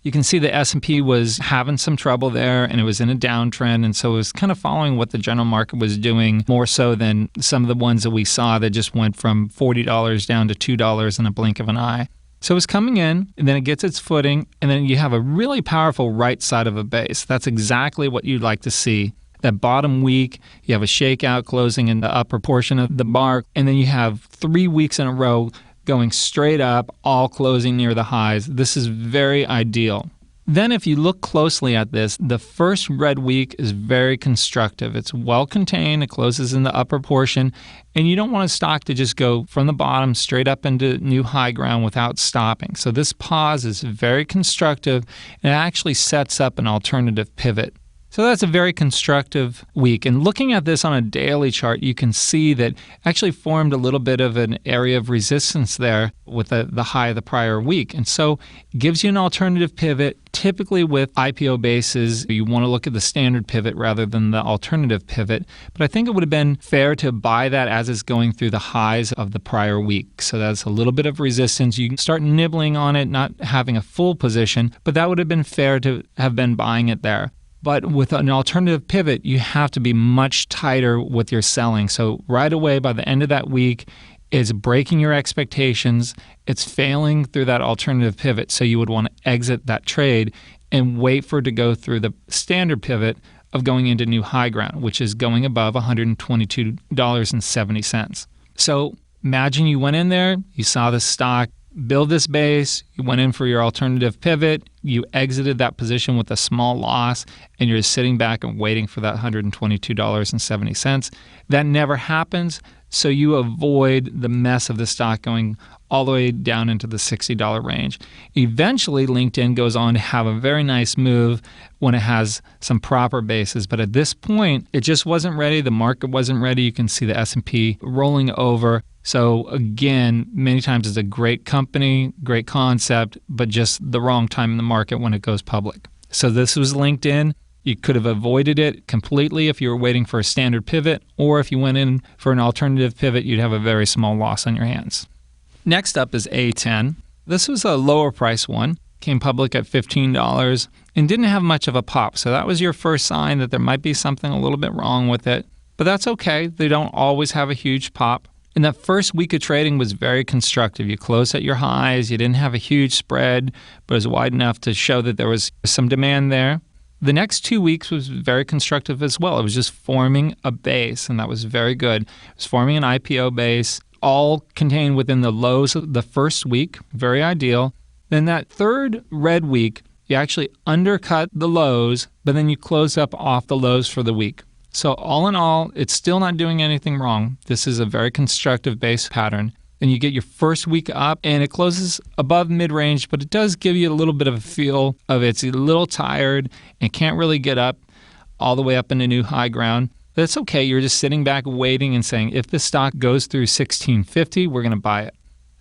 You can see the S&P was having some trouble there, and it was in a downtrend, and so it was kind of following what the general market was doing more so than some of the ones that we saw that just went from $40 down to $2 in a blink of an eye. So it's coming in, and then it gets its footing, and then you have a really powerful right side of a base. That's exactly what you'd like to see. That bottom week, you have a shakeout closing in the upper portion of the bar, and then you have 3 weeks in a row going straight up, all closing near the highs. This is very ideal. Then if you look closely at this, the first red week is very constructive. It's well contained, it closes in the upper portion, and you don't want a stock to just go from the bottom straight up into new high ground without stopping. So this pause is very constructive, and it actually sets up an alternative pivot. So that's a very constructive week. And looking at this on a daily chart, you can see that actually formed a little bit of an area of resistance there with the high of the prior week. And so it gives you an alternative pivot. Typically with IPO bases, you want to look at the standard pivot rather than the alternative pivot. But I think it would have been fair to buy that as it's going through the highs of the prior week. So that's a little bit of resistance. You can start nibbling on it, not having a full position, but that would have been fair to have been buying it there. But with an alternative pivot, you have to be much tighter with your selling. So right away, by the end of that week, it's breaking your expectations. It's failing through that alternative pivot. So you would want to exit that trade and wait for it to go through the standard pivot of going into new high ground, which is going above $122.70. So imagine you went in there, you saw the stock build this base, you went in for your alternative pivot, you exited that position with a small loss, and you're sitting back and waiting for that $122.70. That never happens, so you avoid the mess of the stock going all the way down into the $60 range. Eventually, LinkedIn goes on to have a very nice move when it has some proper bases, but at this point, it just wasn't ready. The market wasn't ready. You can see the S&P rolling over. So again, many times it's a great company, great concept, but just the wrong time in the market when it goes public. So this was LinkedIn. You could have avoided it completely if you were waiting for a standard pivot, or if you went in for an alternative pivot, you'd have a very small loss on your hands. Next up is A10. This was a lower price one, came public at $15 and didn't have much of a pop. So that was your first sign that there might be something a little bit wrong with it, but that's okay. They don't always have a huge pop. And that first week of trading was very constructive. You closed at your highs. You didn't have a huge spread, but it was wide enough to show that there was some demand there. The next 2 weeks was very constructive as well. It was just forming a base, and that was very good. It was forming an IPO base, all contained within the lows of the first week, very ideal. Then that third red week, you actually undercut the lows, but then you close up off the lows for the week. So all in all, it's still not doing anything wrong. This is a very constructive base pattern. Then you get your first week up, and it closes above mid-range, but it does give you a little bit of a feel of it's a little tired and can't really get up all the way up into new high ground. That's okay. You're just sitting back waiting and saying, if this stock goes through 1650, we're going to buy it.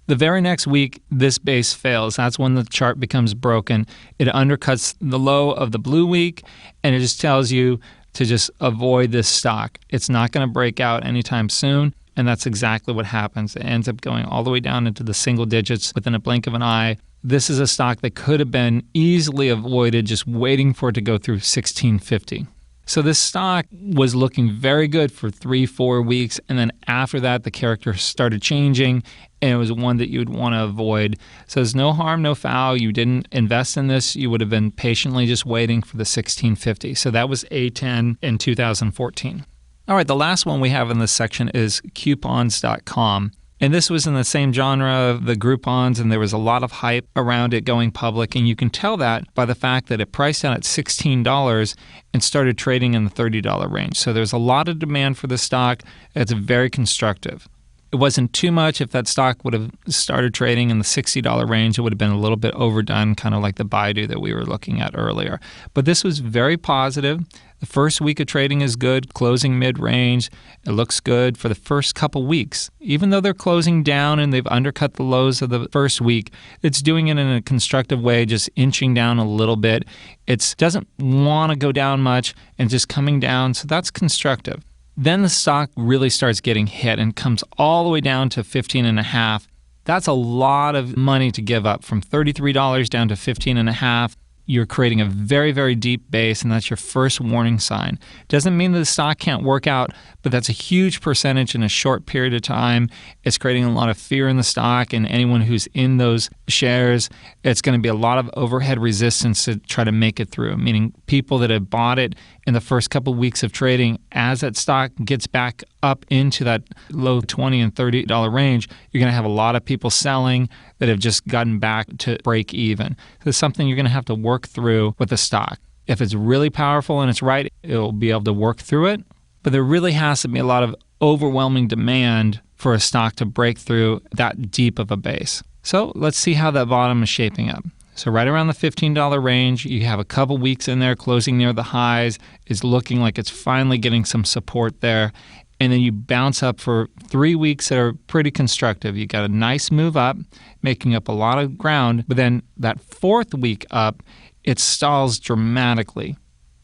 The very next week, this base fails. That's when the chart becomes broken. It undercuts the low of the blue week, and it just tells you to just avoid this stock. It's not going to break out anytime soon, and that's exactly what happens. It ends up going all the way down into the single digits within a blink of an eye. This is a stock that could have been easily avoided just waiting for it to go through 1650. So this stock was looking very good for 3-4 weeks, and then after that, the character started changing, and it was one that you would want to avoid. So there's no harm, no foul. You didn't invest in this. You would have been patiently just waiting for the 1650. So that was A10 in 2014. All right, the last one we have in this section is coupons.com. And this was in the same genre of the Groupons, and there was a lot of hype around it going public. And you can tell that by the fact that it priced out at $16 and started trading in the $30 range. So there's a lot of demand for the stock. It's very constructive. It wasn't too much. If that stock would have started trading in the $60 range, it would have been a little bit overdone, kind of like the Baidu that we were looking at earlier. But this was very positive. The first week of trading is good, closing mid-range. It looks good for the first couple weeks. Even though they're closing down and they've undercut the lows of the first week, it's doing it in a constructive way, just inching down a little bit. It doesn't want to go down much and just coming down, so that's constructive. Then the stock really starts getting hit and comes all the way down to 15.5. That's a lot of money to give up, from $33 down to 15.5. You're creating a very, very deep base, and that's your first warning sign. Doesn't mean that the stock can't work out, but that's a huge percentage in a short period of time. It's creating a lot of fear in the stock, and anyone who's in those shares, it's going to be a lot of overhead resistance to try to make it through, meaning people that have bought it in the first couple of weeks of trading, as that stock gets back up into that low $20 and $30 range, you're going to have a lot of people selling that have just gotten back to break even. So it's something you're going to have to work through with the stock. If it's really powerful and it's right, it'll be able to work through it. But there really has to be a lot of overwhelming demand for a stock to break through that deep of a base. So let's see how that bottom is shaping up. So right around the $15 range, you have a couple weeks in there closing near the highs. It's looking like it's finally getting some support there. And then you bounce up for 3 weeks that are pretty constructive. You got a nice move up, making up a lot of ground. But then that fourth week up, it stalls dramatically.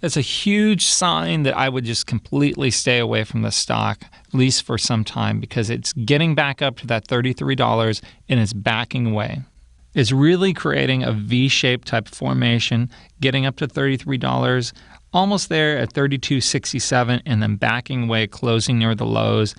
It's a huge sign that I would just completely stay away from the stock, at least for some time, because it's getting back up to that $33 and it's backing away. It's really creating a V-shaped type of formation, getting up to $33, almost there at $32.67, and then backing away, closing near the lows.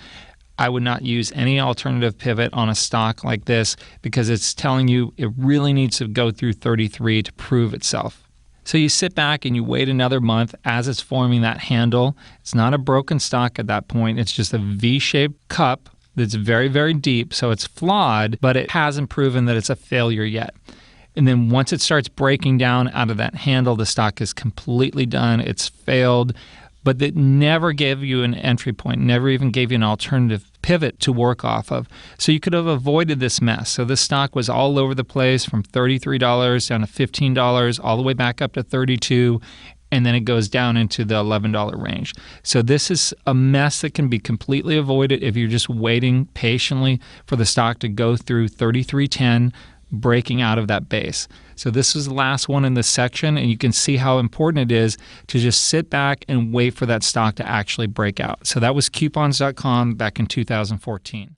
I would not use any alternative pivot on a stock like this because it's telling you it really needs to go through 33 to prove itself. So you sit back and you wait another month as it's forming that handle. It's not a broken stock at that point. It's just a V-shaped cup that's very, very deep. So it's flawed, but it hasn't proven that it's a failure yet. And then once it starts breaking down out of that handle, the stock is completely done. It's failed, but it never gave you an entry point, never even gave you an alternative pivot to work off of. So you could have avoided this mess. So this stock was all over the place from $33 down to $15, all the way back up to $32, and then it goes down into the $11 range. So this is a mess that can be completely avoided if you're just waiting patiently for the stock to go through 33.10, breaking out of that base. So this is the last one in this section, and you can see how important it is to just sit back and wait for that stock to actually break out. So that was coupons.com back in 2014.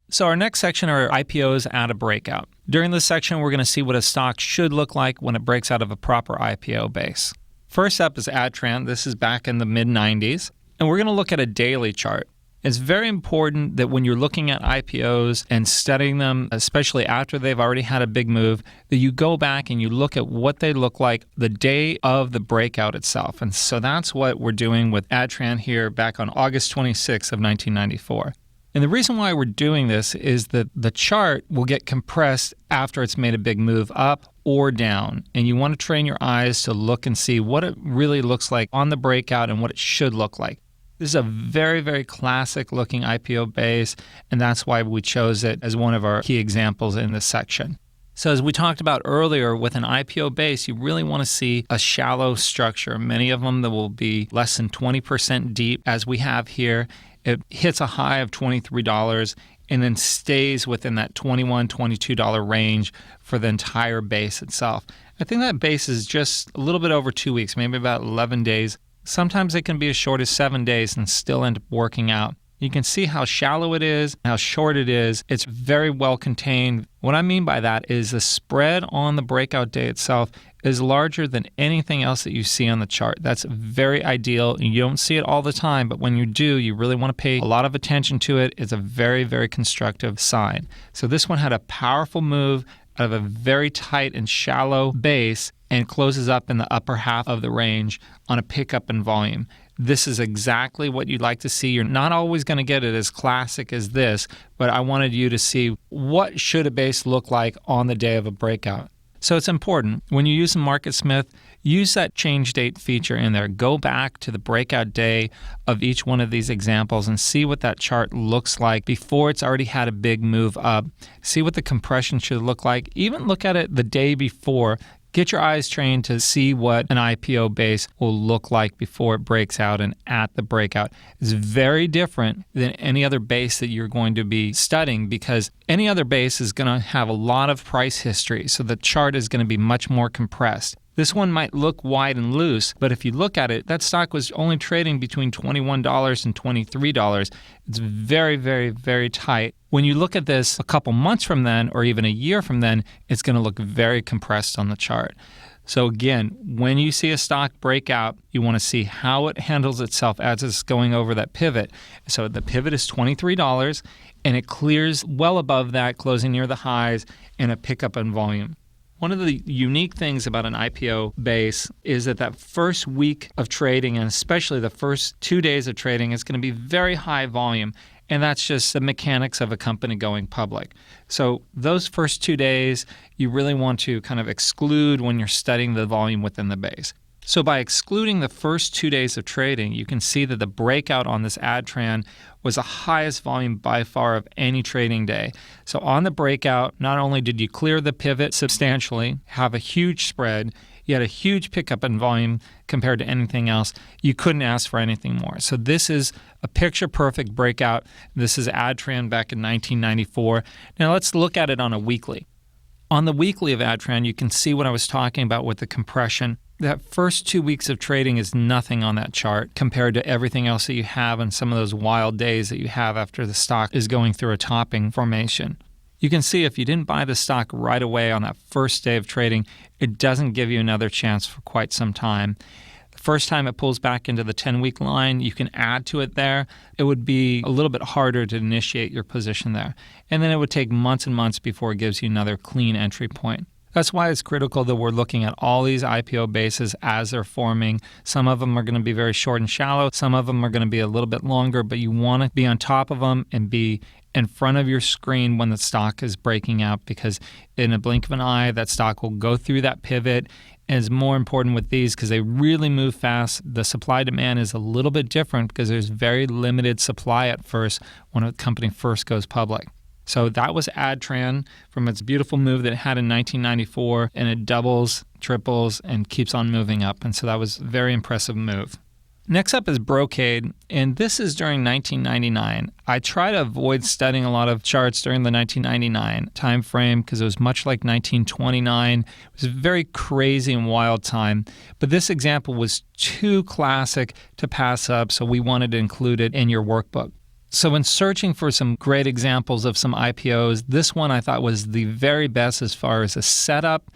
So our next section are IPOs at a breakout. During this section, we're going to see what a stock should look like when it breaks out of a proper IPO base. First up is Adtran. This is back in the mid-90s, and we're going to look at a daily chart. It's very important that when you're looking at IPOs and studying them, especially after they've already had a big move, that you go back and you look at what they look like the day of the breakout itself. And so that's what we're doing with Adtran here back on August 26th of 1994. And the reason why we're doing this is that the chart will get compressed after it's made a big move up or down. And you want to train your eyes to look and see what it really looks like on the breakout and what it should look like. This is a very, very classic looking IPO base, and that's why we chose it as one of our key examples in this section. So as we talked about earlier, with an IPO base, you really want to see a shallow structure. Many of them that will be less than 20% deep, as we have here. It hits a high of $23 and then stays within that $21, $22 range for the entire base itself. I think that base is just a little bit over 2 weeks, maybe about 11 days. Sometimes it can be as short as 7 days and still end up working out. You can see how shallow it is, how short it is. It's very well contained. What I mean by that is the spread on the breakout day itself is larger than anything else that you see on the chart. That's very ideal. You don't see it all the time, but when you do, you really want to pay a lot of attention to it. It's a very, very constructive sign. So this one had a powerful move out of a very tight and shallow base and closes up in the upper half of the range on a pickup in volume. This is exactly what you'd like to see. You're not always going to get it as classic as this, but I wanted you to see what should a base look like on the day of a breakout. So it's important. When you use a MarketSmith, use that change date feature in there. Go back to the breakout day of each one of these examples and see what that chart looks like before it's already had a big move up. See what the compression should look like. Even look at it the day before. Get your eyes trained to see what an IPO base will look like before it breaks out and at the breakout. It's very different than any other base that you're going to be studying because any other base is going to have a lot of price history, so the chart is going to be much more compressed. This one might look wide and loose, but if you look at it, that stock was only trading between $21 and $23. It's very, very, very tight. When you look at this a couple months from then, or even a year from then, it's going to look very compressed on the chart. So again, when you see a stock break out, you want to see how it handles itself as it's going over that pivot. So the pivot is $23, and it clears well above that, closing near the highs, and a pickup in volume. One of the unique things about an IPO base is that first week of trading, and especially the first 2 days of trading, is going to be very high volume. And that's just the mechanics of a company going public. So those first 2 days, you really want to kind of exclude when you're studying the volume within the base. So by excluding the first 2 days of trading, you can see that the breakout on this AdTran was the highest volume by far of any trading day. So on the breakout, not only did you clear the pivot substantially, have a huge spread, you had a huge pickup in volume compared to anything else. You couldn't ask for anything more. So this is a picture-perfect breakout. This is AdTran back in 1994. Now let's look at it on a weekly. On the weekly of AdTran, you can see what I was talking about with the compression. That first 2 weeks of trading is nothing on that chart compared to everything else that you have on some of those wild days that you have after the stock is going through a topping formation. You can see if you didn't buy the stock right away on that first day of trading, it doesn't give you another chance for quite some time. The first time it pulls back into the 10-week line, you can add to it there. It would be a little bit harder to initiate your position there. And then it would take months and months before it gives you another clean entry point. That's why it's critical that we're looking at all these IPO bases as they're forming. Some of them are going to be very short and shallow. Some of them are going to be a little bit longer, but you want to be on top of them and be in front of your screen when the stock is breaking out, because in a blink of an eye, that stock will go through that pivot. And it's more important with these because they really move fast. The supply demand is a little bit different because there's very limited supply at first when a company first goes public. So that was AdTran from its beautiful move that it had in 1994, and it doubles, triples, and keeps on moving up. And so that was a very impressive move. Next up is Brocade, and this is during 1999. I try to avoid studying a lot of charts during the 1999 time frame because it was much like 1929. It was a very crazy and wild time, but this example was too classic to pass up, so we wanted to include it in your workbook. So when searching for some great examples of some IPOs, this one I thought was the very best as far as a setup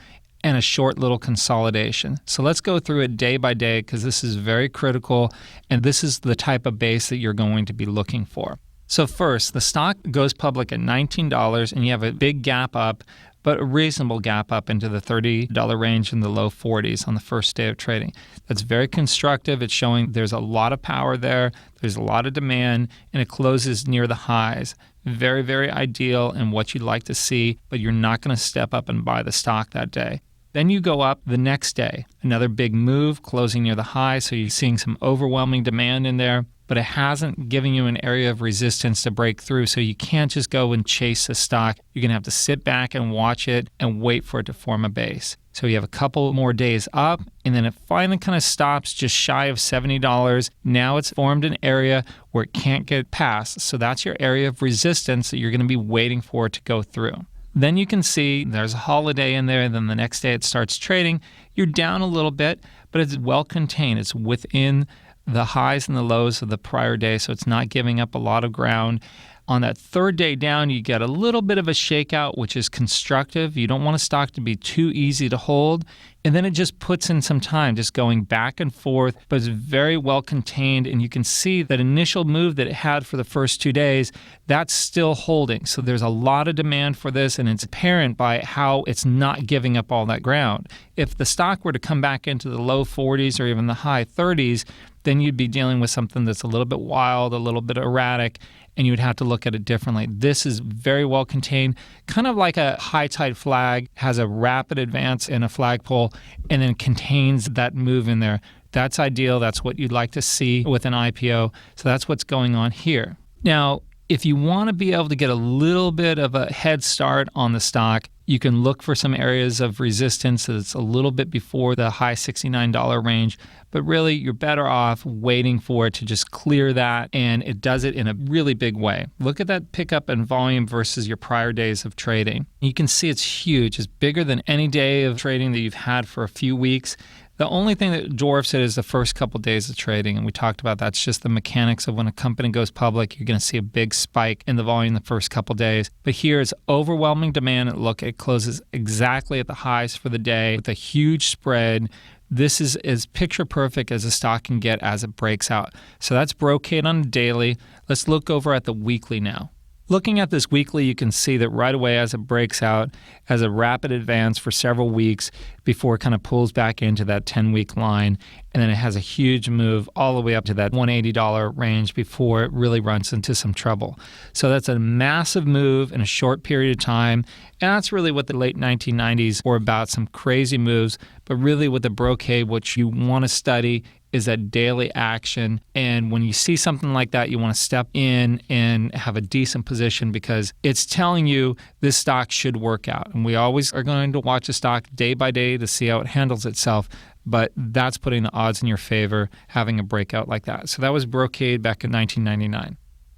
and a short little consolidation. So let's go through it day by day because this is very critical, and this is the type of base that you're going to be looking for. So first, the stock goes public at $19, and you have a big gap up, but a reasonable gap up into the $30 range in the low 40s on the first day of trading. That's very constructive. It's showing there's a lot of power there, there's a lot of demand, and it closes near the highs. Very, very ideal and what you'd like to see, but you're not going to step up and buy the stock that day. Then you go up the next day, another big move, closing near the high, so you're seeing some overwhelming demand in there, but it hasn't given you an area of resistance to break through, so you can't just go and chase the stock. You're going to have to sit back and watch it and wait for it to form a base. So you have a couple more days up, and then it finally kind of stops just shy of $70. Now it's formed an area where it can't get past, so that's your area of resistance that you're going to be waiting for it to go through. Then you can see there's a holiday in there, and then the next day it starts trading. You're down a little bit, but it's well contained. It's within the highs and the lows of the prior day, so it's not giving up a lot of ground. On that third day down, you get a little bit of a shakeout, which is constructive. You don't want a stock to be too easy to hold. And then it just puts in some time, just going back and forth, but it's very well contained. And you can see that initial move that it had for the first 2 days, that's still holding. So there's a lot of demand for this, and it's apparent by how it's not giving up all that ground. If the stock were to come back into the low 40s or even the high 30s, then you'd be dealing with something that's a little bit wild, a little bit erratic, and you would have to look at it differently. This is very well contained, kind of like a high tide flag, has a rapid advance in a flagpole, and then contains that move in there. That's ideal. That's what you'd like to see with an IPO. So that's what's going on here. Now, if you want to be able to get a little bit of a head start on the stock, you can look for some areas of resistance that's a little bit before the high $69 range, but really you're better off waiting for it to just clear that, and it does it in a really big way. Look at that pickup in volume versus your prior days of trading. You can see it's huge. It's bigger than any day of trading that you've had for a few weeks. The only thing that dwarfs it is the first couple days of trading, and we talked about that's just the mechanics of when a company goes public. You're going to see a big spike in the volume the first couple days. But here it's overwhelming demand. Look, it closes exactly at the highs for the day with a huge spread. This is as picture perfect as a stock can get as it breaks out. So that's Brocade on a daily. Let's look over at the weekly now. Looking at this weekly, you can see that right away as it breaks out, has a rapid advance for several weeks before it kind of pulls back into that 10-week line, and then it has a huge move all the way up to that $180 range before it really runs into some trouble. So that's a massive move in a short period of time, and that's really what the late 1990s were about, some crazy moves, but really with the Brocade, what you want to study is that daily action. And when you see something like that, you want to step in and have a decent position because it's telling you this stock should work out. And we always are going to watch a stock day by day to see how it handles itself. But that's putting the odds in your favor, having a breakout like that. So that was Brocade back in 1999.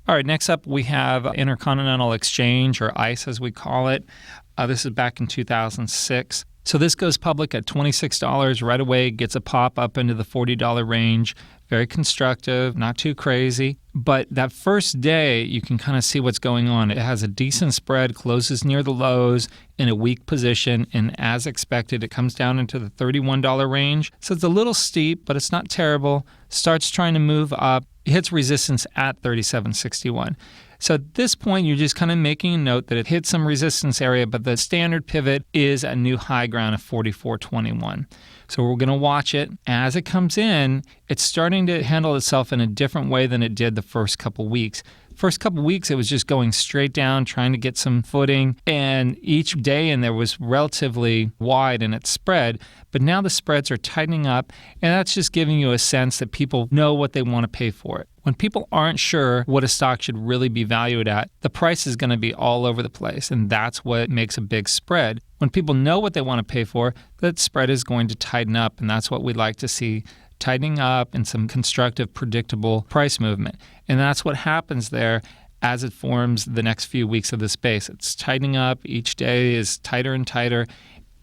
All right, next up we have Intercontinental Exchange, or ICE as we call it. This is back in 2006. So this goes public at $26 right away, gets a pop up into the $40 range. Very constructive, not too crazy. But that first day, you can kind of see what's going on. It has a decent spread, closes near the lows in a weak position, and as expected, it comes down into the $31 range. So it's a little steep, but it's not terrible. Starts trying to move up, hits resistance at $37.61. So at this point, you're just kind of making a note that it hit some resistance area, but the standard pivot is a new high ground of 44.21. So we're going to watch it. As it comes in, it's starting to handle itself in a different way than it did the first couple weeks. First couple weeks, it was just going straight down, trying to get some footing, and each day in there was relatively wide in its spread. But now the spreads are tightening up, and that's just giving you a sense that people know what they want to pay for it. When people aren't sure what a stock should really be valued at, the price is going to be all over the place, and that's what makes a big spread. When people know what they want to pay for, that spread is going to tighten up, and that's what we'd like to see, tightening up and some constructive, predictable price movement. And that's what happens there as it forms the next few weeks of the space. It's tightening up. Each day is tighter and tighter.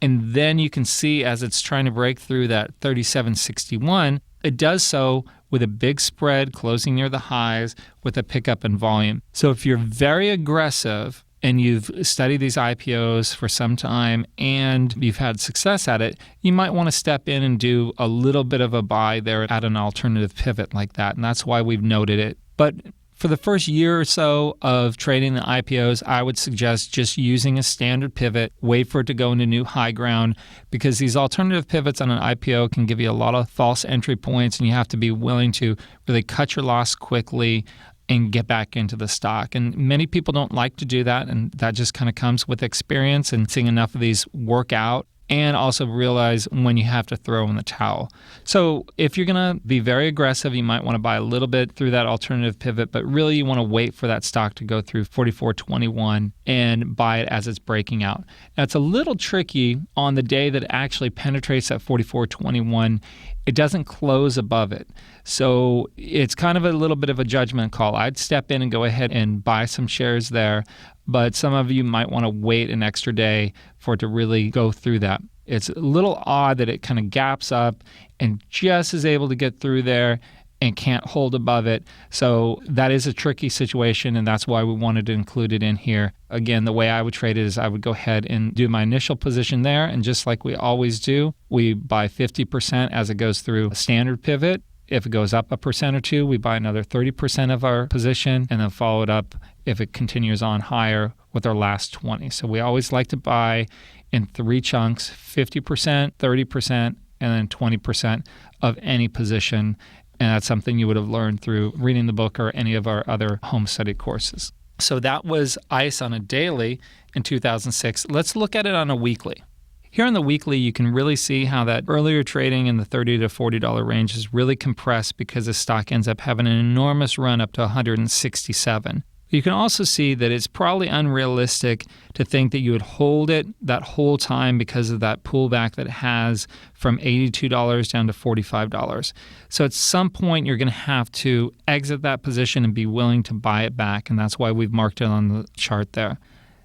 And then you can see as it's trying to break through that 37.61, it does so with a big spread closing near the highs with a pickup in volume. So if you're very aggressive and you've studied these IPOs for some time and you've had success at it, you might want to step in and do a little bit of a buy there at an alternative pivot like that. And that's why we've noted it. But for the first year or so of trading the IPOs, I would suggest just using a standard pivot, wait for it to go into new high ground, because these alternative pivots on an IPO can give you a lot of false entry points, and you have to be willing to really cut your loss quickly and get back into the stock. And many people don't like to do that, and that just kind of comes with experience and seeing enough of these work out, and also realize when you have to throw in the towel. So if you're going to be very aggressive, you might want to buy a little bit through that alternative pivot, but really you want to wait for that stock to go through 44.21 and buy it as it's breaking out. Now, it's a little tricky on the day that it actually penetrates that 44.21. It doesn't close above it. So it's kind of a little bit of a judgment call. I'd step in and go ahead and buy some shares there, but some of you might want to wait an extra day for it to really go through that. It's a little odd that it kind of gaps up and just is able to get through there and can't hold above it. So that is a tricky situation, and that's why we wanted to include it in here. Again, the way I would trade it is I would go ahead and do my initial position there, and just like we always do, we buy 50% as it goes through a standard pivot. If it goes up 1% or 2%, we buy another 30% of our position, and then follow it up if it continues on higher with our last 20. So we always like to buy in 3 chunks, 50%, 30%, and then 20% of any position. And that's something you would have learned through reading the book or any of our other home study courses. So that was ICE on a daily in 2006. Let's look at it on a weekly. Here on the weekly, you can really see how that earlier trading in the $30 to $40 range is really compressed because the stock ends up having an enormous run up to 167. You can also see that it's probably unrealistic to think that you would hold it that whole time because of that pullback that it has from $82 down to $45. So at some point, you're going to have to exit that position and be willing to buy it back, and that's why we've marked it on the chart there.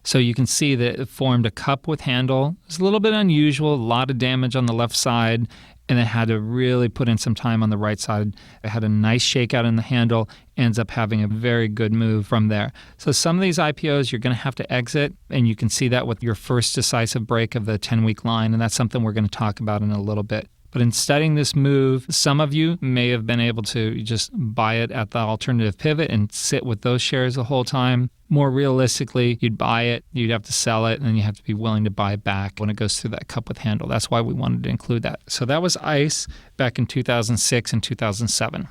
So you can see that it formed a cup with handle. It's a little bit unusual, a lot of damage on the left side, and it had to really put in some time on the right side. It had a nice shakeout in the handle, ends up having a very good move from there. So some of these IPOs you're going to have to exit, and you can see that with your first decisive break of the 10-week line, and that's something we're going to talk about in a little bit. But in studying this move, some of you may have been able to just buy it at the alternative pivot and sit with those shares the whole time. More realistically, you'd buy it, you'd have to sell it, and then you have to be willing to buy it back when it goes through that cup with handle. That's why we wanted to include that. So that was ICE back in 2006 and 2007.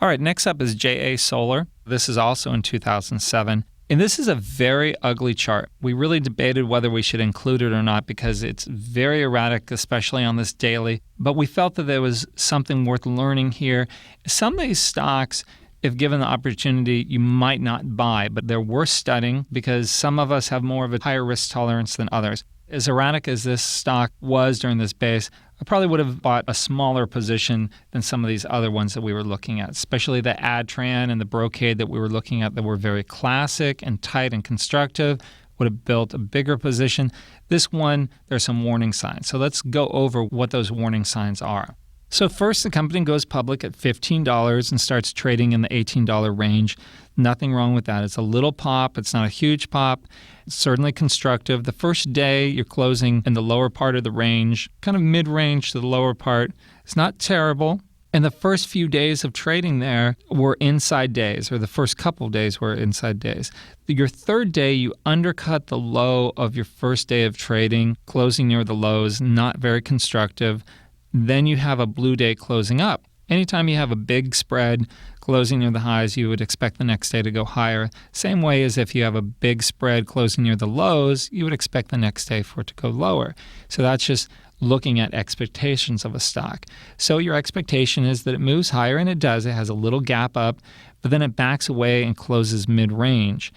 All right, next up is JA Solar. This is also in 2007. And this is a very ugly chart. We really debated whether we should include it or not because it's very erratic, especially on this daily. But we felt that there was something worth learning here. Some of these stocks, if given the opportunity, you might not buy, but they're worth studying because some of us have more of a higher risk tolerance than others. As erratic as this stock was during this base, I probably would have bought a smaller position than some of these other ones that we were looking at, especially the Adtran and the Brocade that we were looking at that were very classic and tight and constructive, would have built a bigger position. This one, there's some warning signs. So let's go over what those warning signs are. So first, the company goes public at $15 and starts trading in the $18 range. Nothing wrong with that. It's a little pop. It's not a huge pop. It's certainly constructive. The first day, you're closing in the lower part of the range, kind of mid-range to the lower part. It's not terrible. And the first few days of trading there were inside days, or the first couple of days were inside days. Your third day, you undercut the low of your first day of trading, closing near the lows, not very constructive. Then you have a blue day closing up. Anytime you have a big spread closing near the highs, you would expect the next day to go higher. Same way as if you have a big spread closing near the lows, you would expect the next day for it to go lower. So that's just looking at expectations of a stock. So your expectation is that it moves higher, and it does. It has a little gap up, but then it backs away and closes mid-range.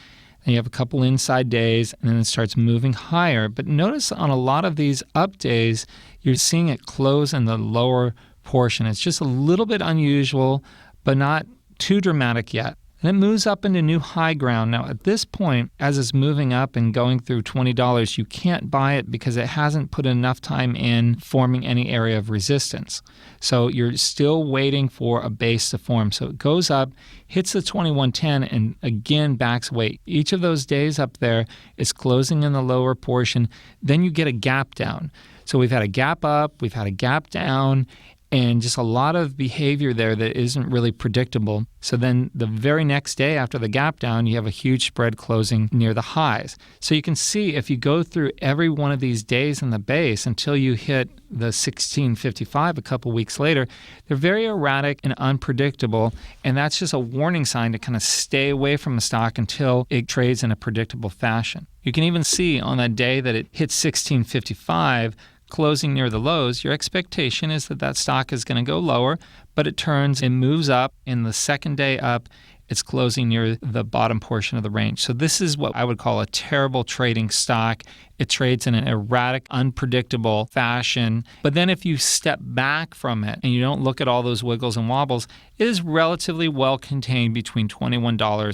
Then you have a couple inside days, and then it starts moving higher. But notice on a lot of these up days, you're seeing it close in the lower portion. It's just a little bit unusual, but not too dramatic yet. And it moves up into new high ground. Now, at this point, as it's moving up and going through $20, you can't buy it because it hasn't put enough time in forming any area of resistance. So you're still waiting for a base to form. So it goes up, hits the 2110, and again backs away. Each of those days up there is closing in the lower portion. Then you get a gap down. So we've had a gap up, we've had a gap down, and just a lot of behavior there that isn't really predictable. So then the very next day after the gap down, you have a huge spread closing near the highs. So you can see if you go through every one of these days in the base until you hit the 1655 a couple weeks later, they're very erratic and unpredictable, and that's just a warning sign to kind of stay away from the stock until it trades in a predictable fashion. You can even see on that day that it hits 1655, closing near the lows, your expectation is that that stock is going to go lower, but it turns and moves up. In the second day up, it's closing near the bottom portion of the range. So this is what I would call a terrible trading stock. It trades in an erratic, unpredictable fashion. But then if you step back from it and you don't look at all those wiggles and wobbles, it is relatively well contained between $21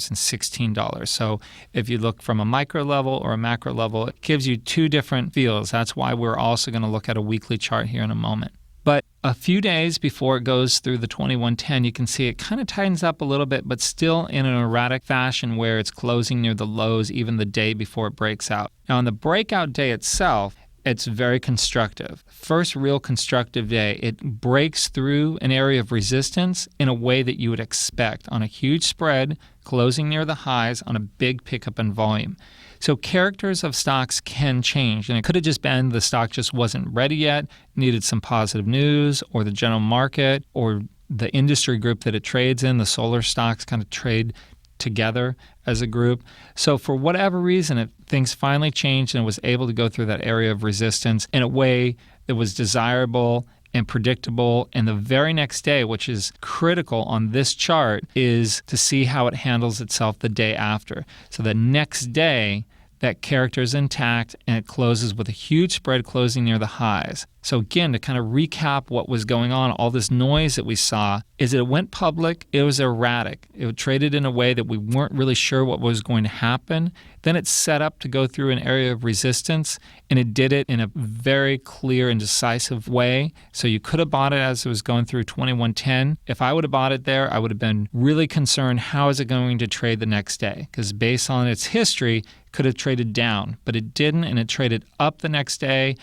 and $16. So if you look from a micro level or a macro level, it gives you two different feels. That's why we're also going to look at a weekly chart here in a moment. But a few days before it goes through the 2110, you can see it kind of tightens up a little bit, but still in an erratic fashion where it's closing near the lows even the day before it breaks out. Now, on the breakout day itself, it's very constructive. First real constructive day, it breaks through an area of resistance in a way that you would expect on a huge spread, closing near the highs on a big pickup in volume. So characters of stocks can change, and it could have just been the stock just wasn't ready yet, needed some positive news, or the general market, or the industry group that it trades in, the solar stocks kind of trade together as a group. So for whatever reason, things finally changed and it was able to go through that area of resistance in a way that was desirable and predictable. And the very next day, which is critical on this chart, is to see how it handles itself the day after. So the next day, that character is intact and it closes with a huge spread closing near the highs. So again, to kind of recap what was going on, all this noise that we saw, is it went public, it was erratic. It traded in a way that we weren't really sure what was going to happen. Then it set up to go through an area of resistance, and it did it in a very clear and decisive way. So you could have bought it as it was going through 2110. If I would have bought it there, I would have been really concerned, how is it going to trade the next day? Because based on its history, it could have traded down, but it didn't, and it traded up the next day.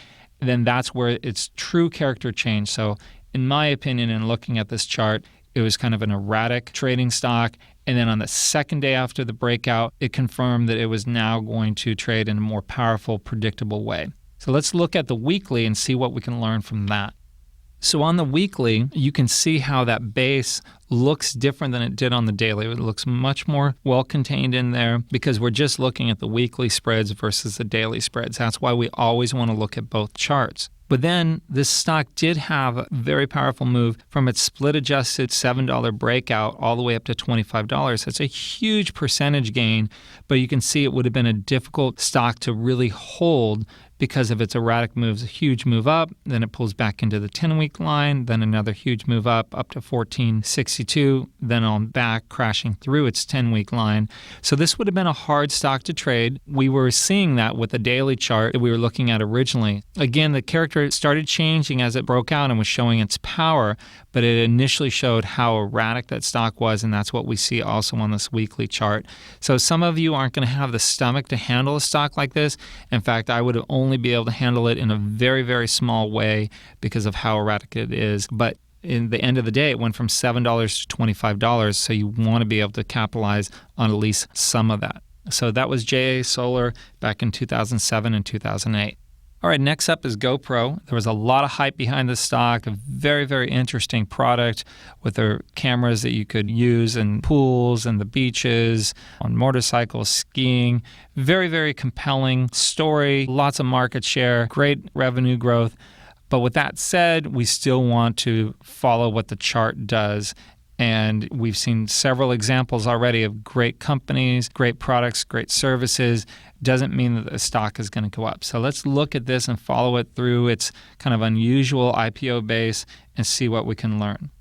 And then that's where its true character changed. So in my opinion, in looking at this chart, it was kind of an erratic trading stock. And then on the second day after the breakout, it confirmed that it was now going to trade in a more powerful, predictable way. So let's look at the weekly and see what we can learn from that. So on the weekly, you can see how that base looks different than it did on the daily. It looks much more well contained in there because we're just looking at the weekly spreads versus the daily spreads. That's why we always want to look at both charts. But then this stock did have a very powerful move from its split-adjusted $7 breakout all the way up to $25. That's a huge percentage gain, but you can see it would have been a difficult stock to really hold because of its erratic moves. A huge move up, then it pulls back into the 10-week line, then another huge move up to 1462, then on back, crashing through its 10-week line. So this would have been a hard stock to trade. We were seeing that with the daily chart that we were looking at originally. Again, the character started changing as it broke out and was showing its power, but it initially showed how erratic that stock was, and that's what we see also on this weekly chart. So some of you aren't going to have the stomach to handle a stock like this. In fact, I would only be able to handle it in a very, very small way because of how erratic it is. But in the end of the day, it went from $7 to $25, so you want to be able to capitalize on at least some of that. So that was JA Solar back in 2007 and 2008. All right, next up is GoPro. There was a lot of hype behind this stock, a very, very interesting product with their cameras that you could use in pools and the beaches, on motorcycles, skiing. Very, very compelling story, lots of market share, great revenue growth. But with that said, we still want to follow what the chart does. And we've seen several examples already of great companies, great products, great services. Doesn't mean that the stock is going to go up. So let's look at this and follow it through its kind of unusual IPO base and see what we can learn.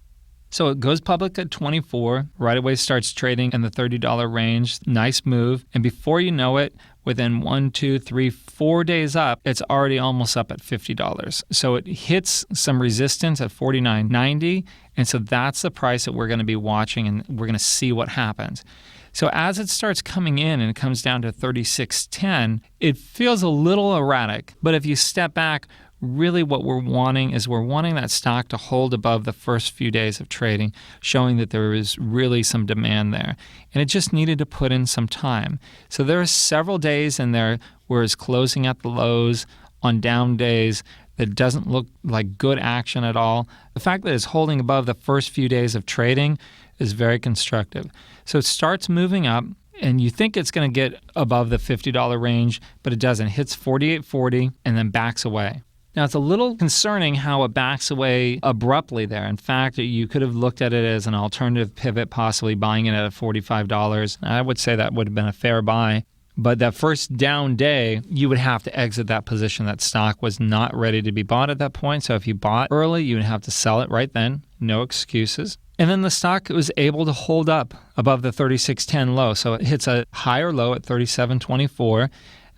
So it goes public at 24, right away starts trading in the $30 range. Nice move. And before you know it, within 1, 2, 3, 4 days up, it's already almost up at $50. So it hits some resistance at $49.90. And so that's the price that we're going to be watching, and we're going to see what happens. So as it starts coming in and it comes down to $36.10, it feels a little erratic. But if you step back, really what we're wanting that stock to hold above the first few days of trading, showing that there is really some demand there. And it just needed to put in some time. So there are several days in there where it's closing at the lows on down days that doesn't look like good action at all. The fact that it's holding above the first few days of trading is very constructive. So it starts moving up, and you think it's going to get above the $50 range, but it doesn't. It hits $48.40 and then backs away. Now, it's a little concerning how it backs away abruptly there. In fact, you could have looked at it as an alternative pivot, possibly buying it at $45. I would say that would have been a fair buy. But that first down day, you would have to exit that position. That stock was not ready to be bought at that point. So if you bought early, you would have to sell it right then. No excuses. And then the stock was able to hold up above the 36.10 low. So it hits a higher low at 37.24.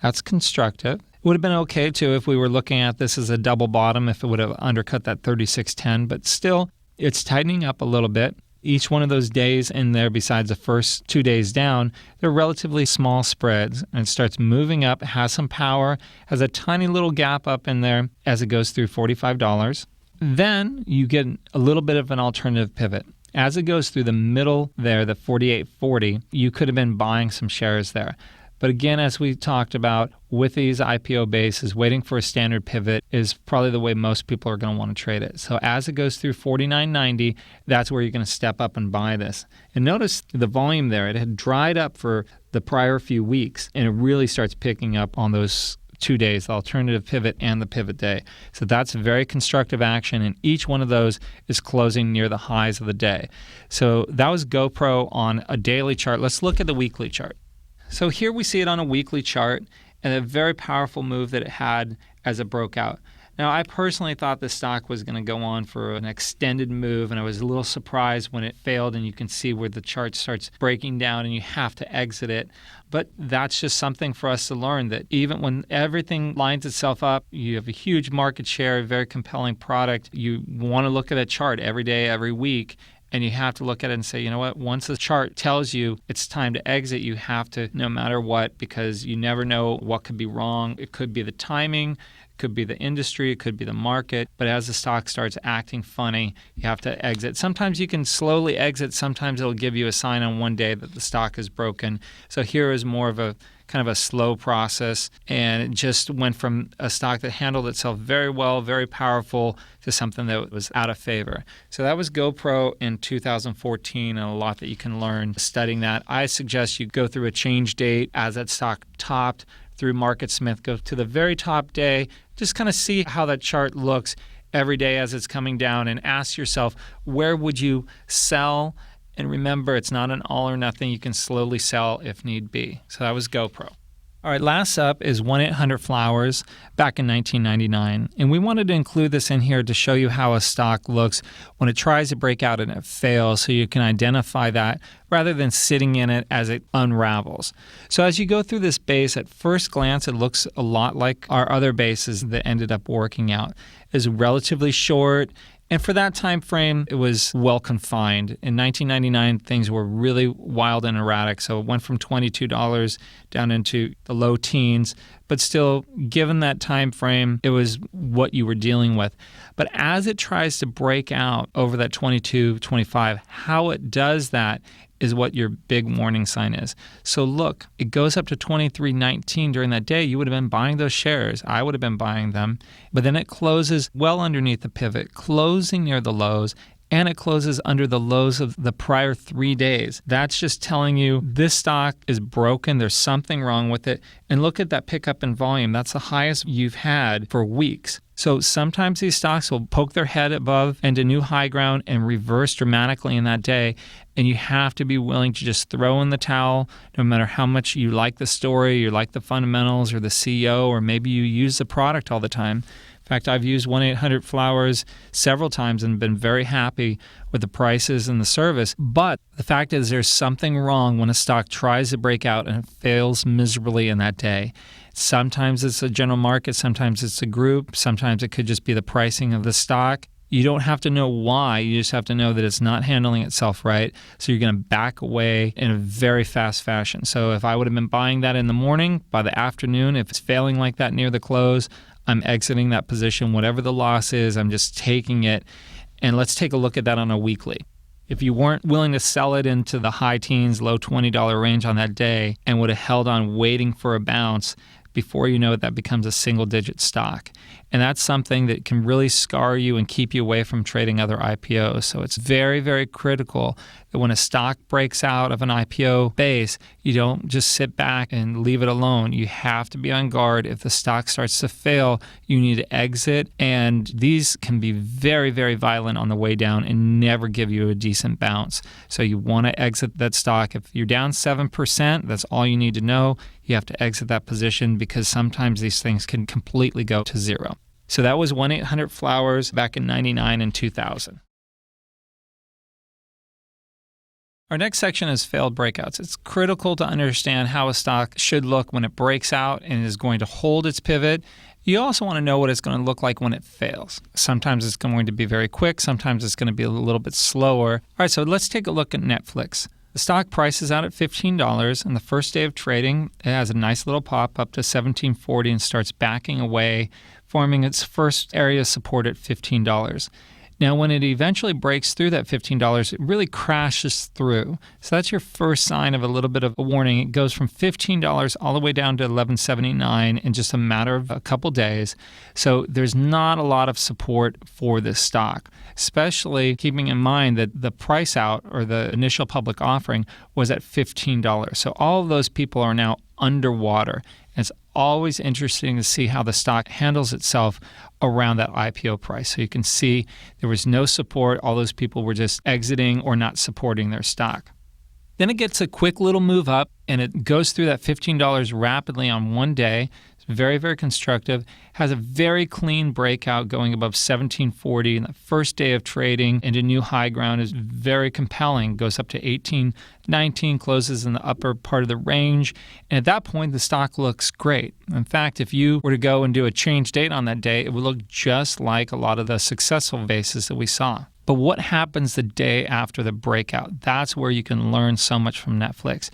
That's constructive. It would have been okay too if we were looking at this as a double bottom, if it would have undercut that 36.10, but still it's tightening up a little bit. Each one of those days in there, besides the first 2 days down, they're relatively small spreads, and it starts moving up, has some power, has a tiny little gap up in there as it goes through $45. Then you get a little bit of an alternative pivot. As it goes through the middle there, the 48.40, you could have been buying some shares there. But again, as we talked about with these IPO bases, waiting for a standard pivot is probably the way most people are going to want to trade it. So as it goes through 49.90, that's where you're going to step up and buy this. And notice the volume there. It had dried up for the prior few weeks, and it really starts picking up on those 2 days, the alternative pivot and the pivot day. So that's very constructive action, and each one of those is closing near the highs of the day. So that was GoPro on a daily chart. Let's look at the weekly chart. So here we see it on a weekly chart and a very powerful move that it had as it broke out. Now, I personally thought the stock was going to go on for an extended move, and I was a little surprised when it failed, and you can see where the chart starts breaking down and you have to exit it. But that's just something for us to learn, that even when everything lines itself up, you have a huge market share, a very compelling product, you want to look at a chart every day, every week, and you have to look at it and say, you know what, once the chart tells you it's time to exit, you have to, no matter what, because you never know what could be wrong. It could be the timing, it could be the industry, it could be the market. But as the stock starts acting funny, you have to exit. Sometimes you can slowly exit. Sometimes it'll give you a sign on one day that the stock is broken. So here is more of a kind of a slow process, and it just went from a stock that handled itself very well, very powerful, to something that was out of favor. So that was GoPro in 2014, and a lot that you can learn studying that. I suggest you go through a change date as that stock topped through MarketSmith, go to the very top day, just kind of see how that chart looks every day as it's coming down, and ask yourself, where would you sell? And remember, it's not an all or nothing. You can slowly sell if need be. So that was GoPro. All right, last up is 1-800-Flowers back in 1999. And we wanted to include this in here to show you how a stock looks when it tries to break out and it fails, so you can identify that rather than sitting in it as it unravels. So as you go through this base, at first glance, it looks a lot like our other bases that ended up working out. It's relatively short. And for that time frame, it was well confined. In 1999, things were really wild and erratic. So it went from $22 down into the low teens. But still, given that time frame, it was what you were dealing with. But as it tries to break out over that 22, 25, how it does that is what your big warning sign is. So look, it goes up to 23.19 during that day. You would have been buying those shares. I would have been buying them. But then it closes well underneath the pivot, closing near the lows, and it closes under the lows of the prior 3 days. That's just telling you this stock is broken. There's something wrong with it. And look at that pickup in volume. That's the highest you've had for weeks. So sometimes these stocks will poke their head above into new high ground and reverse dramatically in that day. And you have to be willing to just throw in the towel, no matter how much you like the story, you like the fundamentals or the CEO, or maybe you use the product all the time. In fact, I've used 1-800-Flowers several times and been very happy with the prices and the service. But the fact is, there's something wrong when a stock tries to break out and it fails miserably in that day. Sometimes it's a general market, sometimes it's a group, sometimes it could just be the pricing of the stock. You don't have to know why, you just have to know that it's not handling itself right. So you're going to back away in a very fast fashion. So if I would have been buying that in the morning, by the afternoon, if it's failing like that near the close, I'm exiting that position. Whatever the loss is, I'm just taking it. And let's take a look at that on a weekly. If you weren't willing to sell it into the high teens, low $20 range on that day and would have held on waiting for a bounce, before you know it, that becomes a single-digit stock. And that's something that can really scar you and keep you away from trading other IPOs. So it's very, very critical that when a stock breaks out of an IPO base, you don't just sit back and leave it alone. You have to be on guard. If the stock starts to fail, you need to exit. And these can be very, very violent on the way down and never give you a decent bounce. So you want to exit that stock. If you're down 7%, that's all you need to know. You have to exit that position because sometimes these things can completely go to zero. So that was 1-800-Flowers back in 99 and 2000. Our next section is failed breakouts. It's critical to understand how a stock should look when it breaks out and is going to hold its pivot. You also want to know what it's going to look like when it fails. Sometimes it's going to be very quick. Sometimes it's going to be a little bit slower. All right, so let's take a look at Netflix. The stock prices out at $15, and the first day of trading, it has a nice little pop up to $17.40 and starts backing away, forming its first area of support at $15. Now, when it eventually breaks through that $15, it really crashes through. So that's your first sign of a little bit of a warning. It goes from $15 all the way down to $11.79 in just a matter of a couple days. So there's not a lot of support for this stock, especially keeping in mind that the price out or the initial public offering was at $15. So all of those people are now underwater. And it's always interesting to see how the stock handles itself around that IPO price. So you can see there was no support. All those people were just exiting or not supporting their stock. Then it gets a quick little move up, and it goes through that $15 rapidly on one day. It's very, very constructive. Has a very clean breakout going above $17.40. And the first day of trading into new high ground is very compelling. Goes up to $18.19, closes in the upper part of the range. And at that point, the stock looks great. In fact, if you were to go and do a change date on that day, it would look just like a lot of the successful bases that we saw. But what happens the day after the breakout? That's where you can learn so much from Netflix.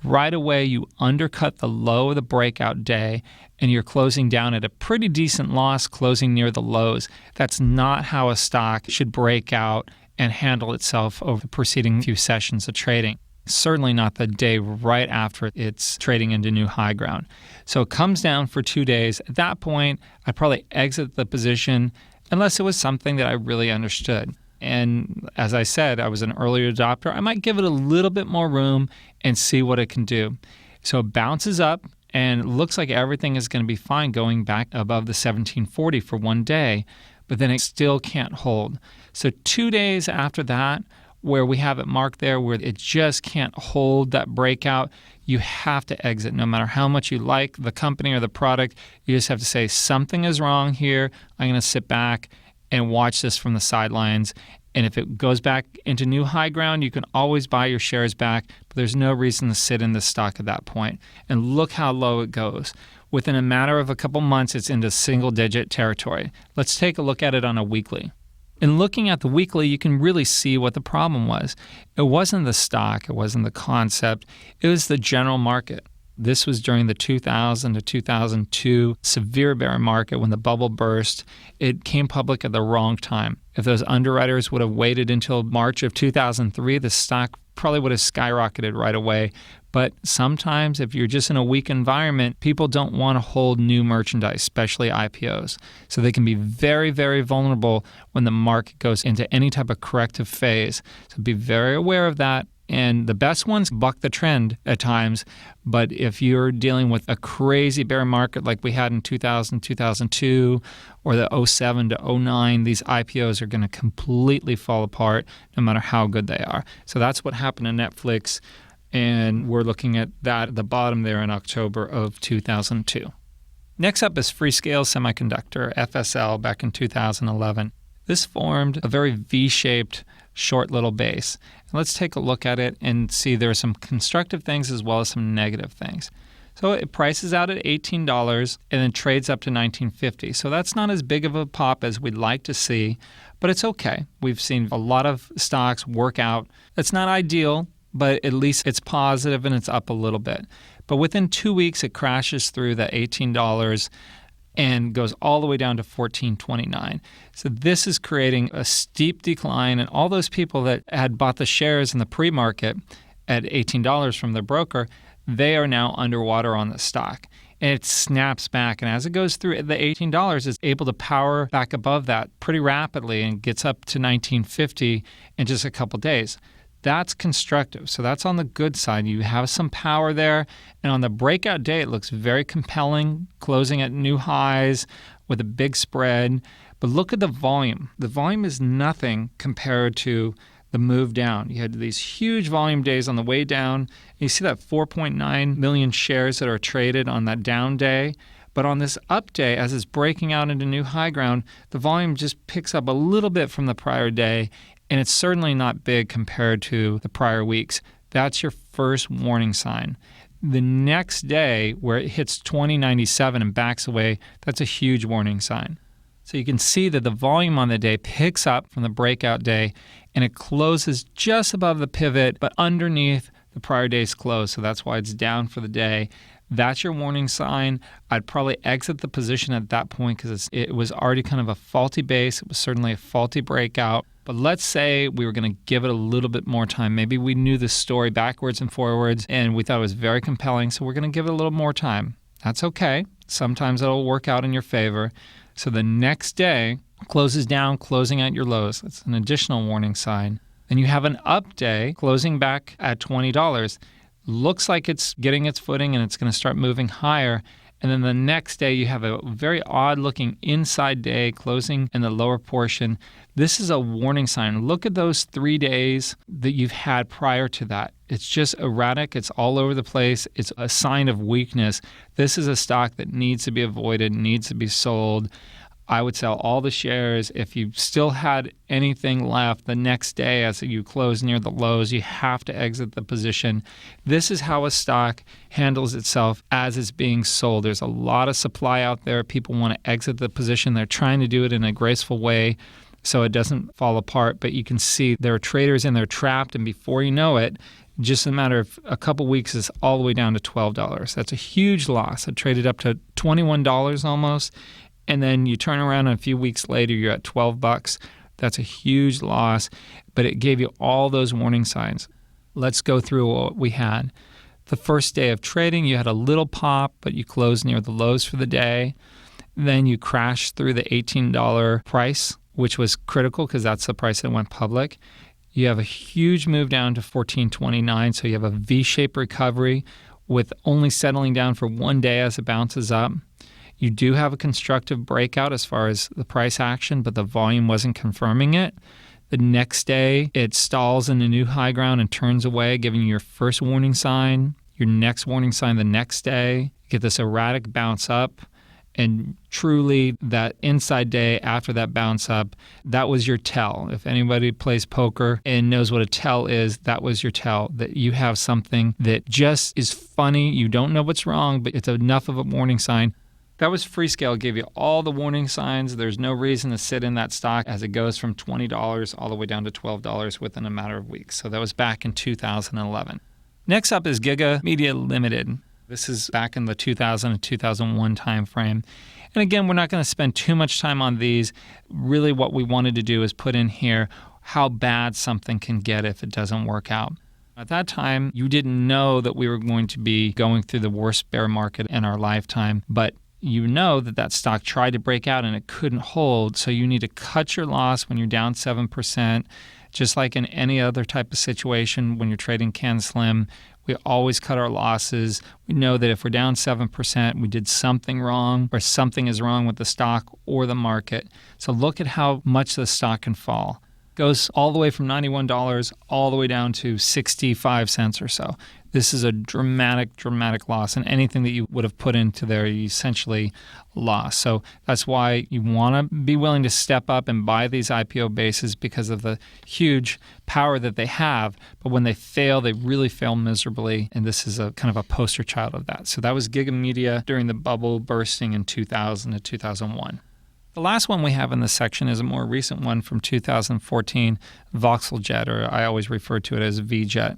Right away, you undercut the low of the breakout day, and you're closing down at a pretty decent loss, closing near the lows. That's not how a stock should break out and handle itself over the preceding few sessions of trading. Certainly not the day right after it's trading into new high ground. So it comes down for 2 days. At that point, I'd probably exit the position unless it was something that I really understood. And as I said, I was an early adopter. I might give it a little bit more room and see what it can do. So it bounces up and it looks like everything is going to be fine going back above the 1740 for one day, but then it still can't hold. So 2 days after that, where we have it marked there where it just can't hold that breakout, you have to exit. No matter how much you like the company or the product, you just have to say something is wrong here. I'm going to sit back and watch this from the sidelines. And if it goes back into new high ground, you can always buy your shares back, but there's no reason to sit in this stock at that point. And look how low it goes. Within a matter of a couple months, it's into single-digit territory. Let's take a look at it on a weekly. In looking at the weekly, you can really see what the problem was. It wasn't the stock, it wasn't the concept, it was the general market. This was during the 2000 to 2002 severe bear market when the bubble burst. It came public at the wrong time. If those underwriters would have waited until March of 2003, the stock probably would have skyrocketed right away. But sometimes if you're just in a weak environment, people don't want to hold new merchandise, especially IPOs. So they can be very, very vulnerable when the market goes into any type of corrective phase. So be very aware of that. And the best ones buck the trend at times. But if you're dealing with a crazy bear market like we had in 2000, 2002, or the 07 to 09, these IPOs are going to completely fall apart no matter how good they are. So that's what happened to Netflix. And we're looking at that at the bottom there in October of 2002. Next up is Freescale Semiconductor, FSL, back in 2011. This formed a very V-shaped short little base. Let's take a look at it and see there are some constructive things as well as some negative things. So it prices out at $18 and then trades up to $19.50. So that's not as big of a pop as we'd like to see, but it's okay. We've seen a lot of stocks work out. It's not ideal, but at least it's positive and it's up a little bit. But within 2 weeks, it crashes through the $18 and goes all the way down to $14.29. So this is creating a steep decline, and all those people that had bought the shares in the pre-market at $18 from their broker, they are now underwater on the stock. And it snaps back, and as it goes through the $18, it's able to power back above that pretty rapidly and gets up to $19.50 in just a couple days. That's constructive. So that's on the good side. You have some power there. And on the breakout day, it looks very compelling, closing at new highs with a big spread. But look at the volume. The volume is nothing compared to the move down. You had these huge volume days on the way down. You see that 4.9 million shares that are traded on that down day. But on this up day, as it's breaking out into new high ground, the volume just picks up a little bit from the prior day, and it's certainly not big compared to the prior weeks. That's your first warning sign. The next day, where it hits 2097 and backs away, that's a huge warning sign. So you can see that the volume on the day picks up from the breakout day, and it closes just above the pivot, but underneath the prior day's close. So that's why it's down for the day. That's your warning sign. I'd probably exit the position at that point because it was already kind of a faulty base. It was certainly a faulty breakout. But let's say we were going to give it a little bit more time. Maybe we knew the story backwards and forwards, and we thought it was very compelling, so we're going to give it a little more time. That's okay. Sometimes it'll work out in your favor. So the next day closes down, closing at your lows. That's an additional warning sign. Then you have an up day closing back at $20. Looks like it's getting its footing and it's going to start moving higher. And then the next day, you have a very odd-looking inside day closing in the lower portion. This is a warning sign. Look at those 3 days that you've had prior to that. It's just erratic. It's all over the place. It's a sign of weakness. This is a stock that needs to be avoided, needs to be sold. I would sell all the shares. If you still had anything left the next day as you close near the lows, you have to exit the position. This is how a stock handles itself as it's being sold. There's a lot of supply out there. People want to exit the position. They're trying to do it in a graceful way so it doesn't fall apart. But you can see there are traders and they're trapped. And before you know it, just a matter of a couple weeks is all the way down to $12. That's a huge loss. It traded up to $21 almost. And then you turn around and a few weeks later, you're at $12. That's a huge loss, but it gave you all those warning signs. Let's go through what we had. The first day of trading, you had a little pop, but you closed near the lows for the day. Then you crashed through the $18 price, which was critical because that's the price that went public. You have a huge move down to $14.29, so you have a V-shaped recovery with only settling down for 1 day as it bounces up. You do have a constructive breakout as far as the price action, but the volume wasn't confirming it. The next day, it stalls in a new high ground and turns away, giving you your first warning sign. Your next warning sign the next day, you get this erratic bounce up. And truly, that inside day after that bounce up, that was your tell. If anybody plays poker and knows what a tell is, that was your tell, that you have something that just is funny. You don't know what's wrong, but it's enough of a warning sign. That was Freescale, gave you all the warning signs. There's no reason to sit in that stock as it goes from $20 all the way down to $12 within a matter of weeks. So that was back in 2011. Next up is Giga Media Limited. This is back in the 2000 and 2001 timeframe. And again, we're not going to spend too much time on these. Really what we wanted to do is put in here how bad something can get if it doesn't work out. At that time, you didn't know that we were going to be going through the worst bear market in our lifetime, but you know that that stock tried to break out and it couldn't hold, so you need to cut your loss when you're down 7%. Just like in any other type of situation when you're trading Can Slim, we always cut our losses. We know that if we're down 7%, we did something wrong or something is wrong with the stock or the market. So look at how much the stock can fall. Goes all the way from $91 all the way down to 65 cents or so. This is a dramatic loss, and anything that you would have put into there, you essentially lost. So that's why you want to be willing to step up and buy these IPO bases because of the huge power that they have. But when they fail, they really fail miserably, and this is a kind of a poster child of that. So that was Giga Media during the bubble bursting in 2000 to 2001. The last one we have in this section is a more recent one from 2014, VoxelJet, or I always refer to it as VJet.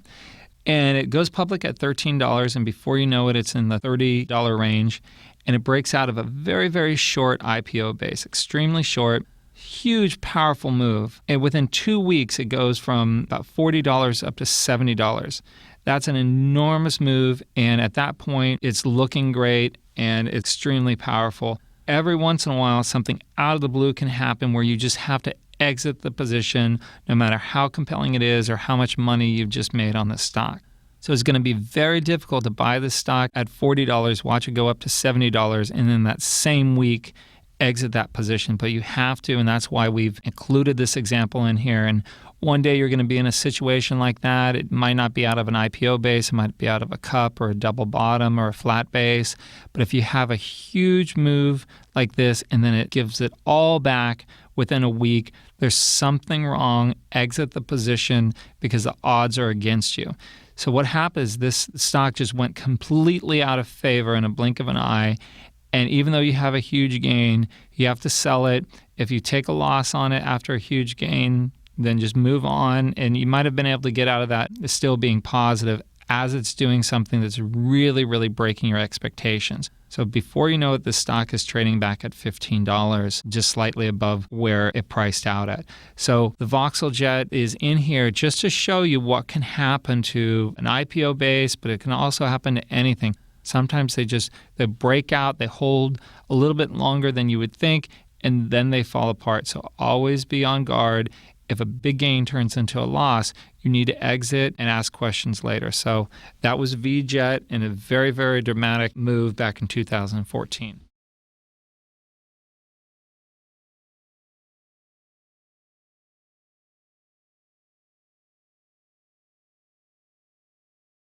And it goes public at $13, and before you know it, it's in the $30 range, and it breaks out of a very short IPO base, extremely short, huge, powerful move. And within 2 weeks, it goes from about $40 up to $70. That's an enormous move, and at that point, it's looking great and extremely powerful. Every once in a while, something out of the blue can happen where you just have to exit the position no matter how compelling it is or how much money you've just made on the stock. So it's going to be very difficult to buy this stock at $40, watch it go up to $70, and then that same week exit that position. But you have to, and that's why we've included this example in here. And one day you're going to be in a situation like that. It might not be out of an IPO base. It might be out of a cup or a double bottom or a flat base. But if you have a huge move like this and then it gives it all back within a week, there's something wrong, exit the position because the odds are against you. So what happens, this stock just went completely out of favor in a blink of an eye. And even though you have a huge gain, you have to sell it. If you take a loss on it after a huge gain, then just move on. And you might have been able to get out of that still being positive as it's doing something that's really, really breaking your expectations. So before you know it, the stock is trading back at $15, just slightly above where it priced out at. So the voxel jet is in here just to show you what can happen to an IPO base, but it can also happen to anything. Sometimes they break out, they hold a little bit longer than you would think, and then they fall apart. So always be on guard. If a big gain turns into a loss, you need to exit and ask questions later. So that was VJet in a very, very dramatic move back in 2014.